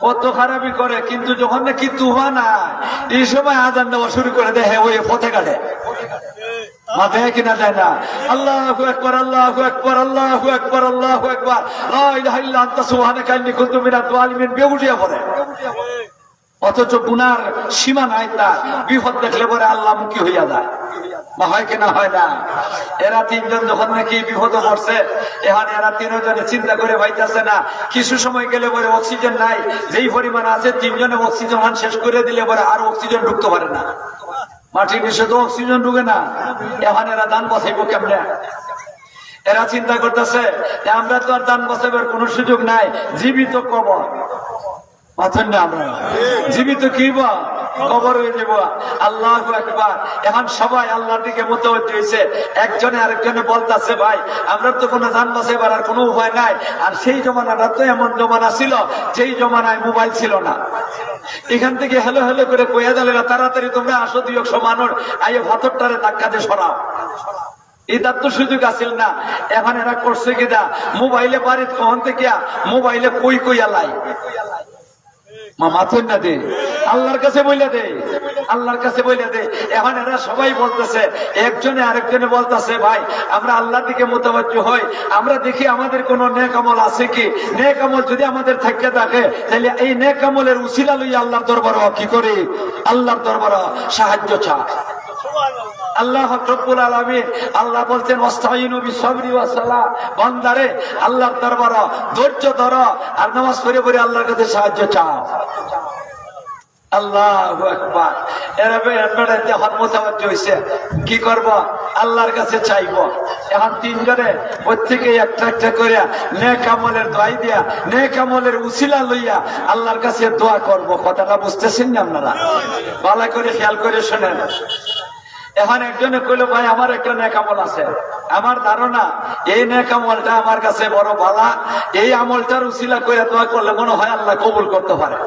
কত খারাপি করে, কিন্তু যখন নাকি তুফান এই সময় আজান দেওয়া শুরু করে দেয়, ওই পথে কাটে, মাথায় কিনা যায় না। আল্লাহু আকবার, আল্লাহু আকবার, আল্লাহু আকবার, আল্লাহু আকবার, লা ইলাহা ইল্লা আনতা সুবহানাকা ইন্নী কুনতু মিনাজ জালিমিন বেউটিয়া পড়ে। অথচ গুনার সীমা নাই তার, বিপদ দেখলে পরে আল্লাহ মুখী হইয়া যায়। হয় কিনা হয় না? এরা তিনজন যখন নাকি বিপদে পড়ছে, এখন এরা তিনজনে চিন্তা করে পাইতেছে না। কিছু সময় গেলে পরে অক্সিজেন নাই, যেই পরিমাণ আছে তিনজনে অক্সিজেন শেষ করে দিলে পরে আর অক্সিজেন ঢুকতে পারে না, মাটির নিচে তো অক্সিজেন ঢুকে না। এখন এরা দান বাঁচাইবো কেমনে? এরা চিন্তা করতেছে আমরা তো আর দান বাঁচাবার কোন সুযোগ নাই, জীবিত কবর। আমরা জীবিত কি কবর হয়ে যাব। আল্লাহু আকবার। এখন সবাই আল্লাহর দিকে মুতাওয়াজ্জিহ হইছে। একজনে আরেকজনে বলতাছে, ভাই আমরা তো কোনো জান বাঁচাইবার আর কোনো উপায় নাই। আর সেই জমানাটা তো এমন জমানা ছিল, যেই জমানায় মোবাইল ছিল না। এখান থেকে হেলো হেলো করে কইয়া দিলে, তাড়াতাড়ি তোমরা আসো, 200 মানুষ আইয়ে পাথরটারে ধাক্কা দিয়ে সরাও। এটার তো সুযোগ আসিল না। এখন এরা করছে কিনা, মোবাইলে বাড়িতে কখন থেকে মোবাইলে কই আলাই মাথুন না দে, আল্লাহর কাছে বইলা দে, আল্লাহর কাছে বইলা দে। এখন এরা সবাই বলতেছে, একজনে আরেকজনে বলতেছে, ভাই আমরা আল্লাহর দিকে মুতাওয়াজ্জিহ হই, আমরা দেখি আমাদের কোন নেক আমল আছে কি। নেক আমল যদি আমাদের থাকে থাকে, তাহলে এই নেক আমলের উসিলা লইয়া আল্লাহর দরবারে কি করি, আল্লাহর দরবারে সাহায্য চাই। আল্লাহ রাব্বুল আলামিন আল্লাহ বলছেন, ওয়াস্তাইনু বিসবরি ওয়াস সালাহ, বান্দারে আল্লাহর দরবারে ধৈর্য ধরো আর নামাজ পড়ে পড়ে আল্লাহর কাছে সাহায্য চাও। আল্লাহু আকবার। এরা যখন মুতাওয়াজ্জিহ হইছে, কি করব, আল্লাহর কাছে চাইব। এখন তিনজনে প্রত্যেকে একটা একটা করে নেক আমলের দোয়াই দিয়া, নেক আমলের উসিলা লইয়া আল্লাহর কাছে দোয়া করব। কথাটা বুঝতেছেন না আপনারা? ভালো করে খেয়াল করে শুনেন। এখন একজনে কইল, ভাই আমার একটা নেক আমল আছে, আমার ধারণা এই নেক আমলটা আমার কাছে বড় ভালো, এই আমলটার উসিলা করে দোয়া করলে মনে হয় আল্লাহ কবুল করতে পারে।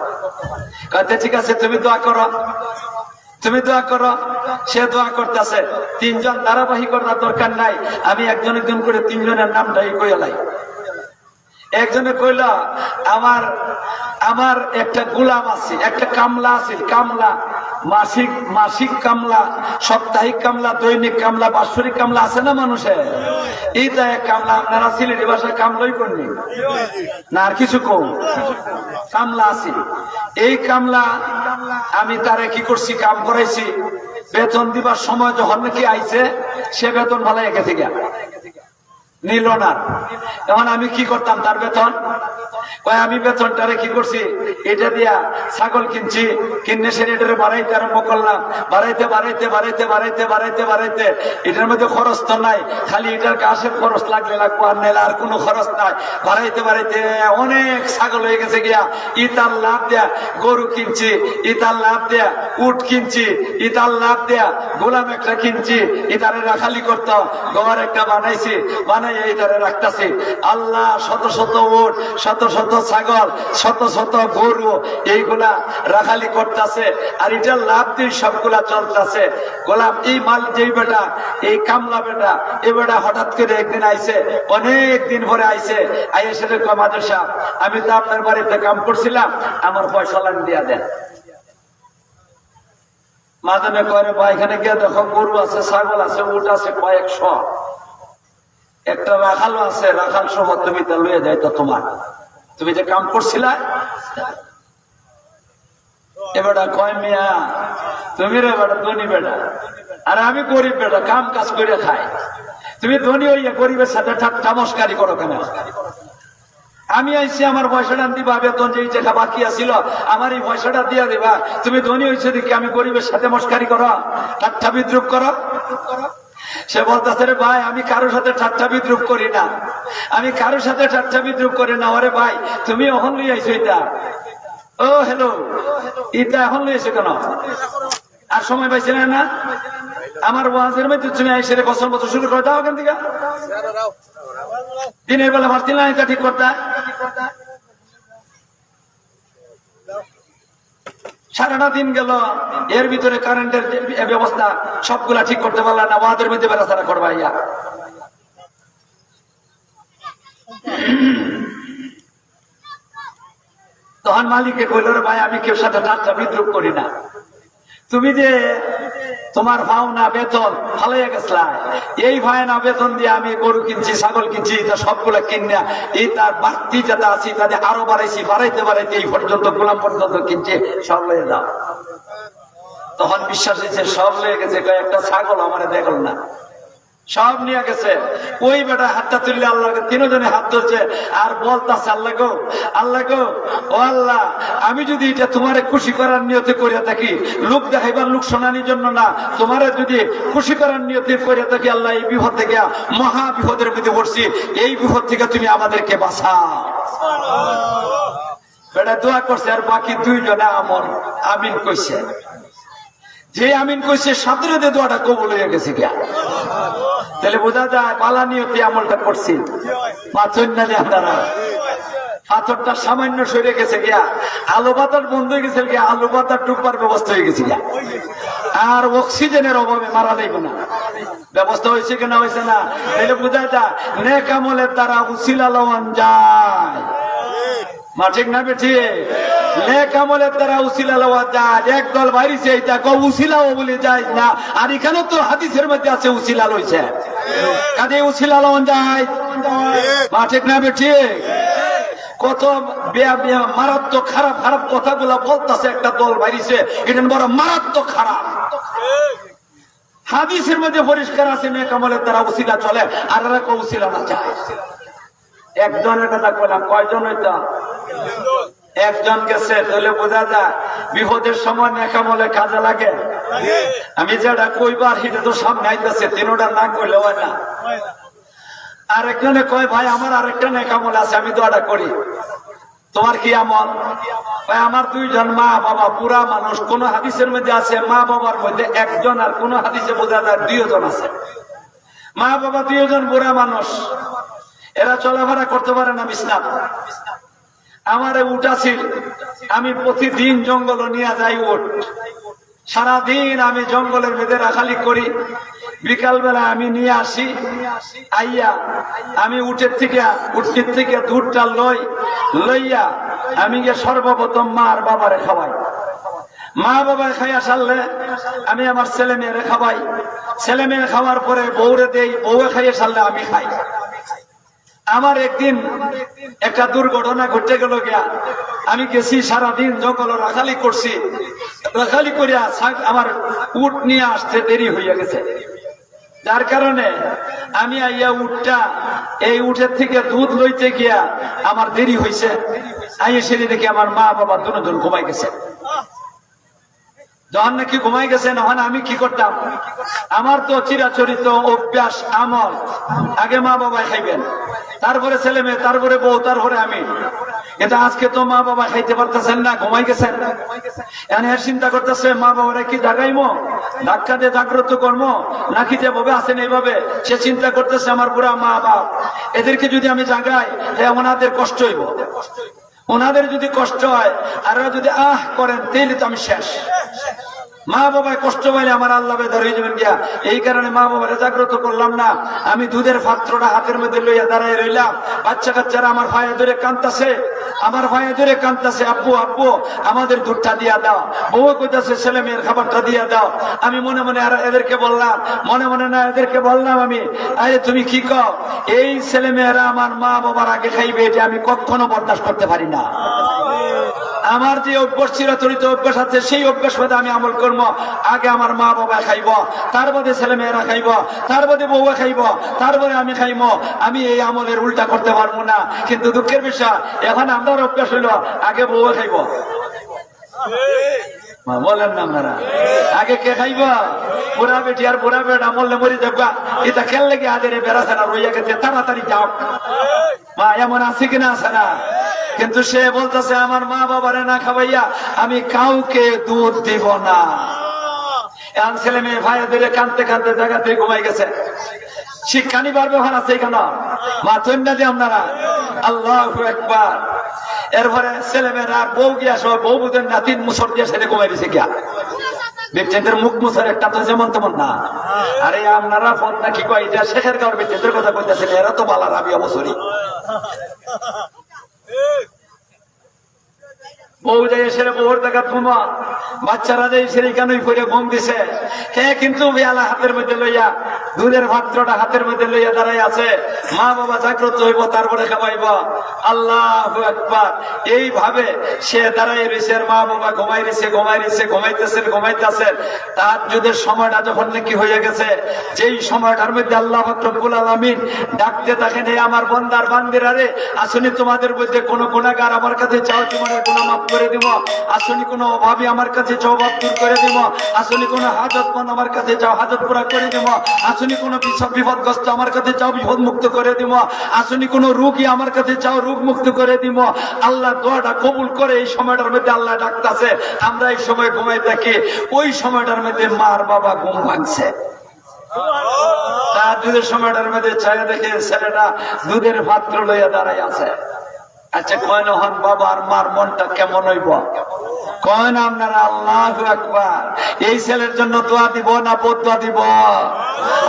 কইতে ঠিক আছে, তুমি দোয়া করো, তুমি দোয়া করো। সে দোয়া করতেছে। তিনজন ধারাবাহিকতার দরকার নাই, আমি একজন একজন করে তিনজনের নামটাই কইলাই। একজনে কইল আমার আমার একটা গোলাম আছে, একটা কামলা আছে, কামলা মাসিক কামলা, সাপ্তাহিক কামলা, দৈনিক কামলা, বাৎসরিক কামলা আছে না মানুষের? এইটা এক কামলা। আপনারা সিলেটি ভাষায় কামলাই করনি না, আর কিছু কম কামলা আছে। এই কামলা আমি তারে কি করছি, কাম করাইছি। বেতন দিবার সময় যখন নাকি আইছে, সে বেতন ভালো গেছে গিয়া নিল না। এখন আমি কি করতাম তার বেতন? আমি বেতনটারে কি করছি, এটা দিয়া ছাগল কিনছি, কিনে সে এটারে বাড়াইতে আরম্ভ করলাম। বাড়াইতে বাড়াইতে বাড়াইতে বাড়াইতে বাড়াইতে বাড়াইতে এটার মধ্যে খরচ তো নাই, খালি এটার ঘাসের খরচ লাগলে লাগবো, আর নাইলে আর কোনো খরচ নাই। বাড়াইতে বাড়াইতে অনেক ছাগল হয়ে গেছে গিয়া। ইতার লাভ দেয়া গরু কিনছি, ইতার লাভ দেয়া উট কিনছি, ইতার লাভ দেয়া গোলাম একটা কিনছি, ইতারে রাখালি করতো, ঘর একটা বানাইছি, বানাই এইটারে রাখতেছি। আল্লাহ শত শত উট, শত শত ছাগল, শত শত গরু এইগুলা রাখালি করতেছে, আর এটার লাভ দিয়ে সবগুলা চলতেছে। গোলাম এই মাল যেই বেটা, এই কামলা বেটা, এই বেটা হঠাৎ করে একদিন আইছে, অনেক দিন পরে আইছে। আইসে সেটা মাদুর সাহেব, আমি তো আপনার বাড়িতে কাম করছিলাম, আমার পয়সা লাইন দিয়া দেন। মাদনে করে বা এখানে গিয়ে দেখো গরু আছে, ছাগল আছে, উট আছে কয়েকশো, একটা রাখাল আছে, রাখাল সহ তুমি তা লইয়া যাই তো তোমার, তুমি যে কাম করছিলা। এবারটা কয় মিয়া তুমি রে বেটা ধনী বেটা, আর আমি গরিব বেটা, কাম কাজ করে খাই। তুমি ধনী হইয়া গরিবের সাথে তামস্কারি করো কেন? আমি আইছি আমার পয়সাটা দিবা, বেতন যে টাকা বাকি আছিল আমার এই পয়সাটা দিয়া দিবা। তুমি ধনী হয়েছে দেখি আমি গরিবের সাথে মস্কারি করো, ঠাট্টা বিদ্রুপ করো। সে বলতেছে রে ভাই আমি কারোর সাথে ঠাট্টা বিদ্রুপ করি না, আমি কারোর সাথে ঠাট্টা বিদ্রুপ করি না। ওরে ভাই তুমি এখন লই আইছো এটা? ও হ্যালো, এটা এখন লই আইছো কেন? আর সময় পাইছে না? আমার ওয়াজের মধ্যে তুমি আইসে বছর বছর শুরু করে দাও ওখান থেকে। দিনের বেলা পারছিল না এটা ঠিক করতে? সারাটা দিন গেল, এর ভিতরে কারেন্টের ব্যবস্থা সবগুলা ঠিক করতে পারলাম না, ওয়াদের মধ্যে বেড়াচারা করবা ইয়া। তখন মালিককে কইল রে ভাই আমি কেউ সাথে ঠাট্টা বিদ্রুপ করি না, তুমি যে তোমার ভাওনা বেতন ফালাইয়া গেছলা, এই ভাইনা বেতন দিয়ে আমি গরু কিনছি, ছাগল কিনছি, তা সবগুলা কিনা এই তার বাড়তি যেটা আছে তাদের আরো বাড়াইছি, বাড়াইতে বাড়াইতে এই পর্যন্ত গোলাম পর্যন্ত কিনছে, সব লয়ে যাও। তখন বিশ্বাস হয়েছে সব লয়ে গেছে, একটা ছাগল আমার দেখল না, সব নিয়ে গেছে। ওই বেটা হাতটা তুললে আল্লাহকে, তিনজনে হাত তুলছে আর বলতাছে আল্লাহ গো, আল্লাহ গো, ও আল্লাহ আমি যদি এটা তোমারে খুশি করার নিয়তে করিয়া থাকি, লোক দেখাইবার, লোক শোনানির জন্য না, তোমারে যদি খুশি করার নিয়তে করিয়া থাকি, আল্লাহ এই বিপদ থেকে, মহা বিপদের মধ্যে পড়ছি, এই বিপদ থেকে তুমি আমাদেরকে বাঁচাও। বেটা দোয়া করছে, আর বাকি দুইজনে আমিন কইছে। যে আমিন কইছে সাথে দোয়াটা কবুল হয়ে গেছে গিয়া। তাহলে বোঝা যায় পালা নিয়তে আমলটা করছি। পাথর না যে আপনারা, পাথরটা সামান্য সরে গেছে গিয়া, আলু পাতার বন্ধ হয়ে গেছে গিয়া, আলু পাতার ডুববার ব্যবস্থা হয়ে গেছে গিয়া। আর অক্সিজেনের অভাবে মারা যাইব না, ব্যবস্থা হয়েছে কিনা হয়েছে না। তাহলে বোঝা যায় নেক আমলের দ্বারা উসিলা লওয়ান যায়। মা ঠিক না বেঠিক? নেক আমলের দ্বারা উসিলা লওয়া যায়। একদল বাইরেছে এটা উসিলাও বলে যায় না, আর এখানে তো হাদিসের মধ্যে আছে উসিলা লইছে, কাজে উসিলা লওয়ান যায়। মা ঠিক না বেঠিক? কত মারাত্মক খারাপ খারাপ কথাগুলা বলতেছে একটা দল বাইরেছে, এটা বড় মারাত্মক খারাপ। হাদিসের মধ্যে পরিষ্কার আছে নেক আমলের দ্বারা উসিলা চলে, আর এরা উসিলা না চায়। একজনের কথা বললাম, কয়জন হইতা? একজন গেছে। তাহলে বোঝা যায় বিপদের সময় নেক আমলে কাজে লাগে। আমি যেটা কইবার সেটা তো সামনে আইতেছে, তিনোটা না কইলে হয় না। আরেকজনে কয় ভাই আমার আরেকটা নেক আমল আছে, আমি দোয়াটা করি। তোমার কি আমল? ভাই আমার দুইজন মা বাবা পুরা মানুষ। কোন হাদিসের মধ্যে আছে মা বাবার মধ্যে একজন, আর কোন হাদিসে বোঝা যায় দুইজন আছে। মা বাবা দুইজন বুড়া মানুষ, এরা চলাফেরা করতে পারে না বিছনাত। আমার উট আছে, আমি প্রতিদিন জঙ্গল নিয়ে যাই উট। সারাদিন আমি জঙ্গলের মধ্যে রাখালি করি, বিকাল বেলা আমি নিয়ে আসি, আইয়া আমি উঠের থেকে দুধটা লইয়া আমি গিয়ে সর্বপ্রথম মা আর বাবারে খাওয়াই। মা বাবা খাইয়া সারলে আমি আমার ছেলে মেয়েরে খাওয়াই, ছেলে মেয়ে খাওয়ার পরে বউরে দেই, বউয়ে খাইয়ে সারলে আমি খাই। আমার একদিন একটা দুর্ঘটনা ঘটে গেল গিয়া, আমি গেছি সারাদিন জঙ্গল রাখালি করছি, রাখালি করিয়া আমার উট নিয়ে আসতে দেরি হইয়া গেছে, যার কারণে আমি আইয়া এই উঠের থেকে দুধ লইতে গিয়া আমার দেরি হয়েছে। আইয়া সেদিন দেখি আমার মা বাবা দুজন ঘুমাই গেছে। যখন নাকি ঘুমাই গেছে, তখন আমি কি করতাম, আমার তো চিরাচরিত অভ্যাস আমল, আগে মা বাবা খাইবেন, তারপরে ছেলে মেয়ে, তারপরে বউ, তারপরে আমি। কিন্তু আজকে তো মা বাবা খাইতে পারতেছেন না, ঘুমাই গেছেন। এনে চিন্তা করতেছে মা বাবারা কি জাগাইমো, ধাক্কা দিয়ে জাগ্রত করবো নাকি যেভাবে আছেন এইভাবে। সে চিন্তা করতেছে আমার বুড়া মা বাপ, এদেরকে যদি আমি জাগাই ওনাদের কষ্ট হইব, ওনাদের যদি কষ্ট হয় আর যদি করেন তাহলে তো আমি শেষ। মা বাবায় কষ্ট পাইলে আমার আল্লাহ বেদার হয়ে যাবেন গিয়া। এই কারণে মা বাবারে জাগ্রত করলাম না। আমি দুধের পাত্রটা হাতের মধ্যে লইয়া দাঁড়ায় রইলাম। বাচ্চা কাচ্চারা আমার ভাইয়া ধরে কাঁদতেছে, আমার ভাইয়া ধরে কাঁদতেছে, আব্বু আব্বু আমাদের দুধটা দিয়া দাও। বউ কইতাছে ছেলে মেয়ের খাবারটা দিয়া দাও। আমি মনে মনে আর এদেরকে বললাম, মনে মনে না এদেরকে বললাম আমি, আরে তুমি কি কও, এই ছেলে মেয়েরা আমার মা বাবার আগে খাইবে, এটা আমি কখনো বরদাস্ত করতে পারি না। আমার যে অভ্যাস চিরাচরিত অভ্যাস আছে, সেই অভ্যাস মধ্যে আমি আমল করবো। আগে আমার মা বাবা খাইব, তার বাদে ছেলে মেয়েরা খাইব, তার বাদে বউয়া খাইব, তারপরে আমি খাইব। আমি এই আমলের উল্টা করতে পারবো না। কিন্তু দুঃখের বিষয়, এখন আমার অভ্যাস হইল আগে বউয়া খাইব। বলেন না আপনারা, আগে কে খাইব? বুড়া বেটি আর বুড়া বেটা মরলে মরি যাবা, এটা খেল লেগে আদের বেড়াছে না, রইয়া গেছে, তাড়াতাড়ি যাও। মা এমন আছে কিনা? আছে না? কিন্তু সে বলতেছে আমার মা বাবারে না খাওয়াইয়া আমি কাউকে দুধ দিব না। এখন ছেলে মেয়ে ভাইয়া ধরে কাঁদতে কাঁদতে জায়গাতে ঘুমাই গেছে। শিক্ষা নিবার ব্যবহার আছে কেন? মা চন্যা দিয়ে আপনারা আল্লাহু আকবার। এরপরে ছেলে মেয়েরা বউ গিয়া সব বউ বুধের নাতিন মুসর দিয়ে সেরে ঘুমাই দিছে গিয়া। ব্যক্তিদের মুখ মুসার একটা তো যেমন তেমন না। আরে আপনারা ফোন না কি কয়, এটা শেখের কারণ ব্যক্তিদের কথা বলতেছেন, এরা তো বালার আমি অবসরই। বউ যাই সেরে বউর দেখা ঘুমা, বাচ্চারা যাই সেরে কেনই করে ঘুম দিছে। হে কিন্তু বেলা হাতের মধ্যে লইয়া, দুধের পাত্রটা হাতের মধ্যে লইয়া দাঁড়াই আছে। মা বাবা জাগ্রত হইব, তারপরে খাওয়াইব। আল্লাহু আকবার। এইভাবে সে দাঁড়াই রয়েছে, মা বাবা ঘুমাইতেছেন। তার যুদ্ধের সময়টা যখন নাকি হয়ে গেছে, যেই সময়টার মধ্যে আল্লাহ রব্বুল আলামিন ডাকতে থাকেন, হে আমার বান্দার বান্দিরা রে, আসুনি তোমাদের মধ্যে কোনো গুনাহগার আমার কাছে চাও, জীবনের গুনাহ মাফ করে দিব। আসুনি কোনো অভাবী আমার কাছে চাও, অভাব দূর করে দিব। আসুনি কোনো হাজতমন্দ আমার কাছে চাও, হাজত পুরা করে দিব। আসুনি কোনো বিপদগ্রস্ত আমার কাছে চাও, বিপদ মুক্ত করে দিব। আসুনি কোনো রোগী আমার কাছে চাও, রোগ মুক্ত করে দিব। আল্লাহ দোয়াটা কবুল করে এই সময়টার মধ্যে আল্লাহ ডাকতেছে। আমরা এই সময় ঘুমাই থাকি, ওই সময়টার মধ্যে মার বাবা ঘুম ভাঙছে। তার দুধের সময়টার মধ্যে চাইলে দেখে ছেলেটা দুধের পাত্র লইয়া দাঁড়াই আছে। আচ্ছা কয় না হন বাবা আর মার মনটা কেমন হইব? কয় না আপনারা আল্লাহু আকবার। এই ছেলের জন্য দোয়া দিব না বদদোয়া দিব?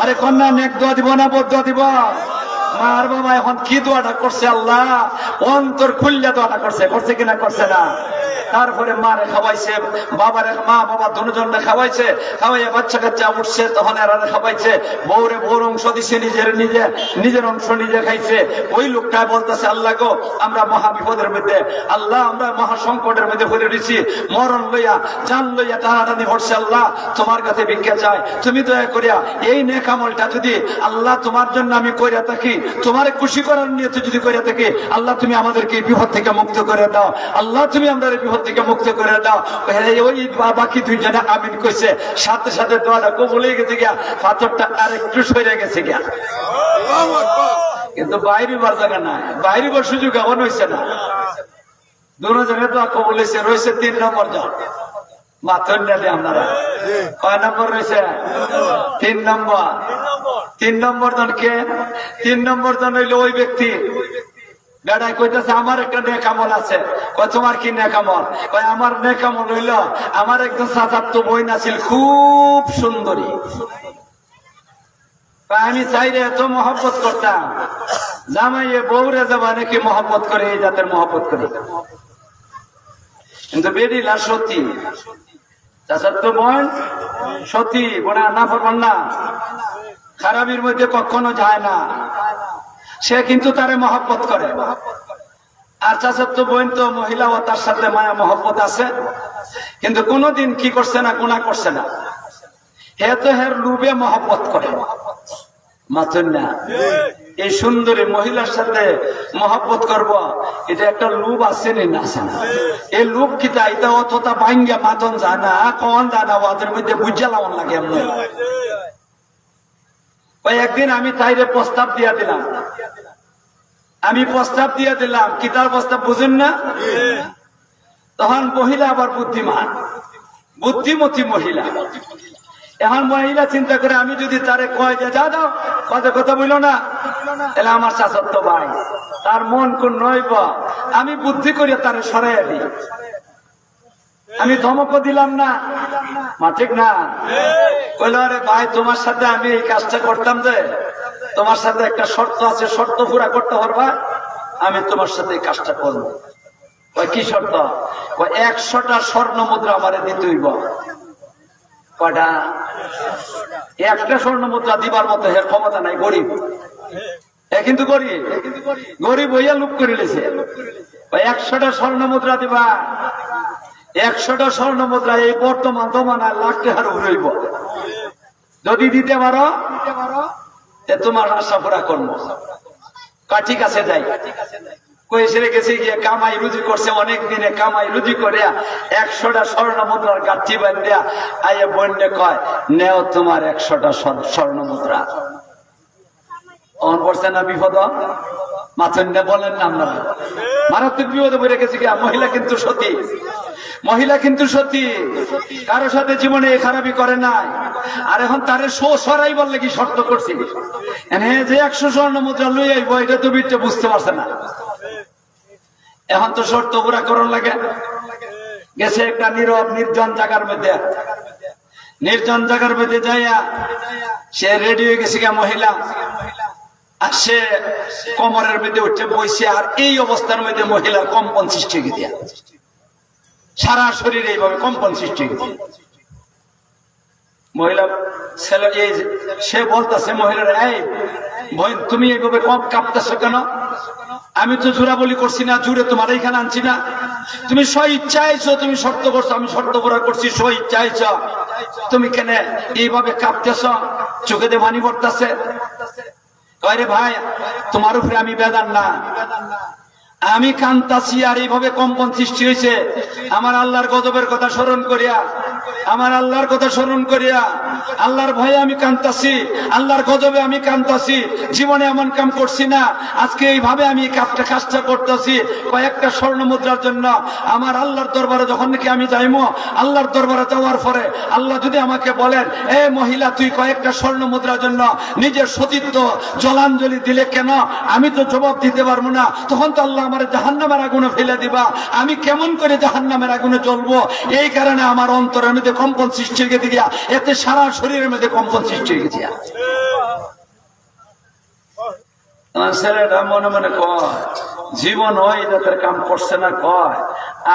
আরে কন্যা নেক দোয়া দিব না বদদোয়া দিব? মার বাবা এখন কি দোয়াটা করছে? আল্লাহ অন্তর খুললে দোয়াটা করছে কিনা? করছে না? তারপরে মারে খাওয়াইছে, বাবারে মা বাবা দুজনে খাওয়াইছে, খাওয়াইয়া বাচ্চা কাচ্চা উঠছে, তখন এরা খাওয়াইছে। বউরে বউর অংশ দিছে, নিজের অংশ নিজে খাইছে। ওই লোকটা বলতেছে, আল্লাহ গো আমরা মহা বিপদের মধ্যে, আল্লাহ আমরা মহা সংকটের মধ্যে পড়ে রয়েছি, মরণ লইয়া জান লইয়া টানাটানি হচ্ছে, আল্লাহ তোমার কাছে ভিক্ষা চাই, তুমি দয়া করিয়া এই নেক আমলটা যদি আল্লাহ তোমার জন্য আমি কইরা থাকি, তোমার খুশি করার নিয়ে যদি কইরা থাকি, আল্লাহ তুমি আমাদেরকে বিপদ থেকে মুক্ত করে দাও, আল্লাহ তুমি আমাদের বিপদ থেকে মুক্ত করে দাও। ওই বাকি দুইজনে আমিন কইছে, সাথে সাথে দোয়াটা কবুল হয়ে গেছে গিয়া, পাথরটা আর একটু সরে গেছে গিয়া। কিন্তু বাইরে বার জায়গা নাই, বাইরে বার সুযোগ এমন হয়েছে না। দুজনে দোয়া কবুল হয়েছে, রয়েছে 3 নম্বর জন। মাথর নেলে আপনারা কয় নম্বর রয়েছে? 3 নম্বর। 3 নম্বর জন কে? 3 নম্বর জন হইল ওই ব্যক্তি বেড়ায় কইতেছে আমার একটা নেক আমল আছে। কয় তোমার কি নেক আমল? কয় আমার নেক আমল হইল আমার একজন চাচাতো বোন আছিল, খুব সুন্দরী। আমি চাইরে এত মহব্বত করতাম, জামাইয়ে বউরে যাবা নাকি মহব্বত করে, এই জাতের মহব্বত করে। কিন্তু বেরিলা সতী, চাচার তো বোন সতী, বোনা না পারবেন না, খারাপির মধ্যে কখনো যায় না, সে কিন্তু তারে মহব্বত করে। আর চাচার তো বোন তো মহিলা, ও তার সাথে মায়া মহব্বত আছে, কিন্তু কোনোদিন কি করছে না, গুনাহ করছে না। হে তো হের লুবে মহব্বত করে মাথুন না। এই সুন্দরী মহিলার সাথে মহব্বত করব, এটা একটা লুব আছে না? আছে না? এই লুব কিতা এটা অতটা ভাঙ্গা মাতন যায় না, কন যায় না, ওদের মধ্যে বুঝালাম লাগে। এমনি ওই একদিন আমি তাইরে প্রস্তাব দিয়া দিলাম, কিতার প্রস্তাব বুঝেন না? তখন মহিলা আবার বুদ্ধিমান, বুদ্ধিমতী মহিলা। এখন মহিলা চিন্তা করে, আমি যদি তারে কয় যে যা দাও, কথা বললো না, তাহলে আমার চাচাতো ভাই, তার মন কোন নইব, আমি বুদ্ধি করে তারে সরাইয়া দিই। আমি ধমকও দিলাম না, মা ঠিক না? বললো আরে ভাই, তোমার সাথে আমি এই কাজটা করতাম, যে তোমার সাথে একটা শর্ত আছে, শর্ত পুরা করতে পারবা, আমি তোমার সাথে এই কাজটা করবো। ওই কি শর্ত? 100টা স্বর্ণ মুদ্রা আমারে দিতে হইব। কটা? 1টা স্বর্ণ মুদ্রা দিবার মতো এর ক্ষমতা নাই, গরিব। কিন্তু গরিব হইয়া লুপ করে লেছে। 100টা স্বর্ণ মুদ্রা দিবা, 100টা স্বর্ণ মুদ্রা এই বর্তমান জমানায় লাখ টাকার উড়াইব। যদি দিতে পারো তোমার আশা পুরা করবো। ঠিক আছে, যাই। কইসে গেছে গিয়ে কামাই রুজি করছে, অনেক দিনে কামাই রুজি করে 100টা স্বর্ণ মুদ্রার গাঠি বান্ধিয়া আইয়া বন্যে কয়, নেও তোমার 100টা স্বর্ণ মুদ্রা। অন করছে না বিপদ? মাথন বলেন না আপনারা, মারাত্মক বিপদে পড়ে গেছে গিয়া। মহিলা কিন্তু সতী, মহিলা কিন্তু সতী, কারো সাথে জীবনে খারাপি করে নাই। আর এখন তারে সরাই বললে কি শর্ত করছি, যে 100 স্বর্ণ মুদ্রা লই আইব, এটা তো বিটে বুঝতে পারছে না। এখন তো শর্ত পুরা করন লাগে। গেছে একটা নীরব নির্জন জায়গার মধ্যে যাইয়া সে রেডি হয়ে গেছে গিয়া মহিলা। আর সে কোমরের মধ্যে উঠে বইছে, আর এই অবস্থার মধ্যে মহিলার কম্পন সৃষ্টি হয়ে গিয়া, সারা শরীরে এইভাবে কম্পন সৃষ্টি হয়ে গেছে। মহিলা ছেলে সে বলতেছে মহিলার, এই বোন, তুমি এইভাবে কম কাঁপতেছো কেন? আমি তো জোরা বলি করছি না, জোরে তোমার এইখানে আনছি না। তুমি স্ব ইচ্ছা আইছো, তুমি শর্ত করছো, আমি শর্ত পুরা করছি, স্ব ইচ্ছা আইছো, তুমি কেন এইভাবে কাঁপতেছ? চোখে দিয়ে পানি পড়তেছে। আরে ভাই, তোমার উপরে আমি বেদান না, আমি কান্তাছি, আর এইভাবে কম্পন সৃষ্টি হয়েছে আমার আল্লাহর গজবের কথা স্মরণ করিয়া, আল্লাহর ভয়ে আমি কান্তাছি, আল্লাহর গজবে আমি কান্তাছি। জীবনে এমন কাম করছি না, আজকে এইভাবে আমি কাজটা করতেছি কয়েকটা স্বর্ণ মুদ্রার জন্য। আমার আল্লাহর দরবারে যখন নাকি আমি যাইমো, আল্লাহর দরবারে যাওয়ার পরে আল্লাহ যদি আমাকে বলেন, এ মহিলা, তুই কয়েকটা স্বর্ণ মুদ্রার জন্য নিজের সতীত্ব জলাঞ্জলি দিলে কেন? আমি তো জবাব দিতে পারবো না। তখন তো আল্লাহ আমার জাহান্নামের আগুনে ফেলে দিবা, আমি কেমন করে জাহান্নামের আগুনে জ্বলবো? এই কারণে আমার অন্তরের মধ্যে কম্পন সৃষ্টি হয়ে গেছে, এতে সারা শরীরের মধ্যে কম্পন সৃষ্টি হয়ে গেছে। ছেলেটা মনে মনে কয়, জীবন ওই জাতের কাম করছে না, কয়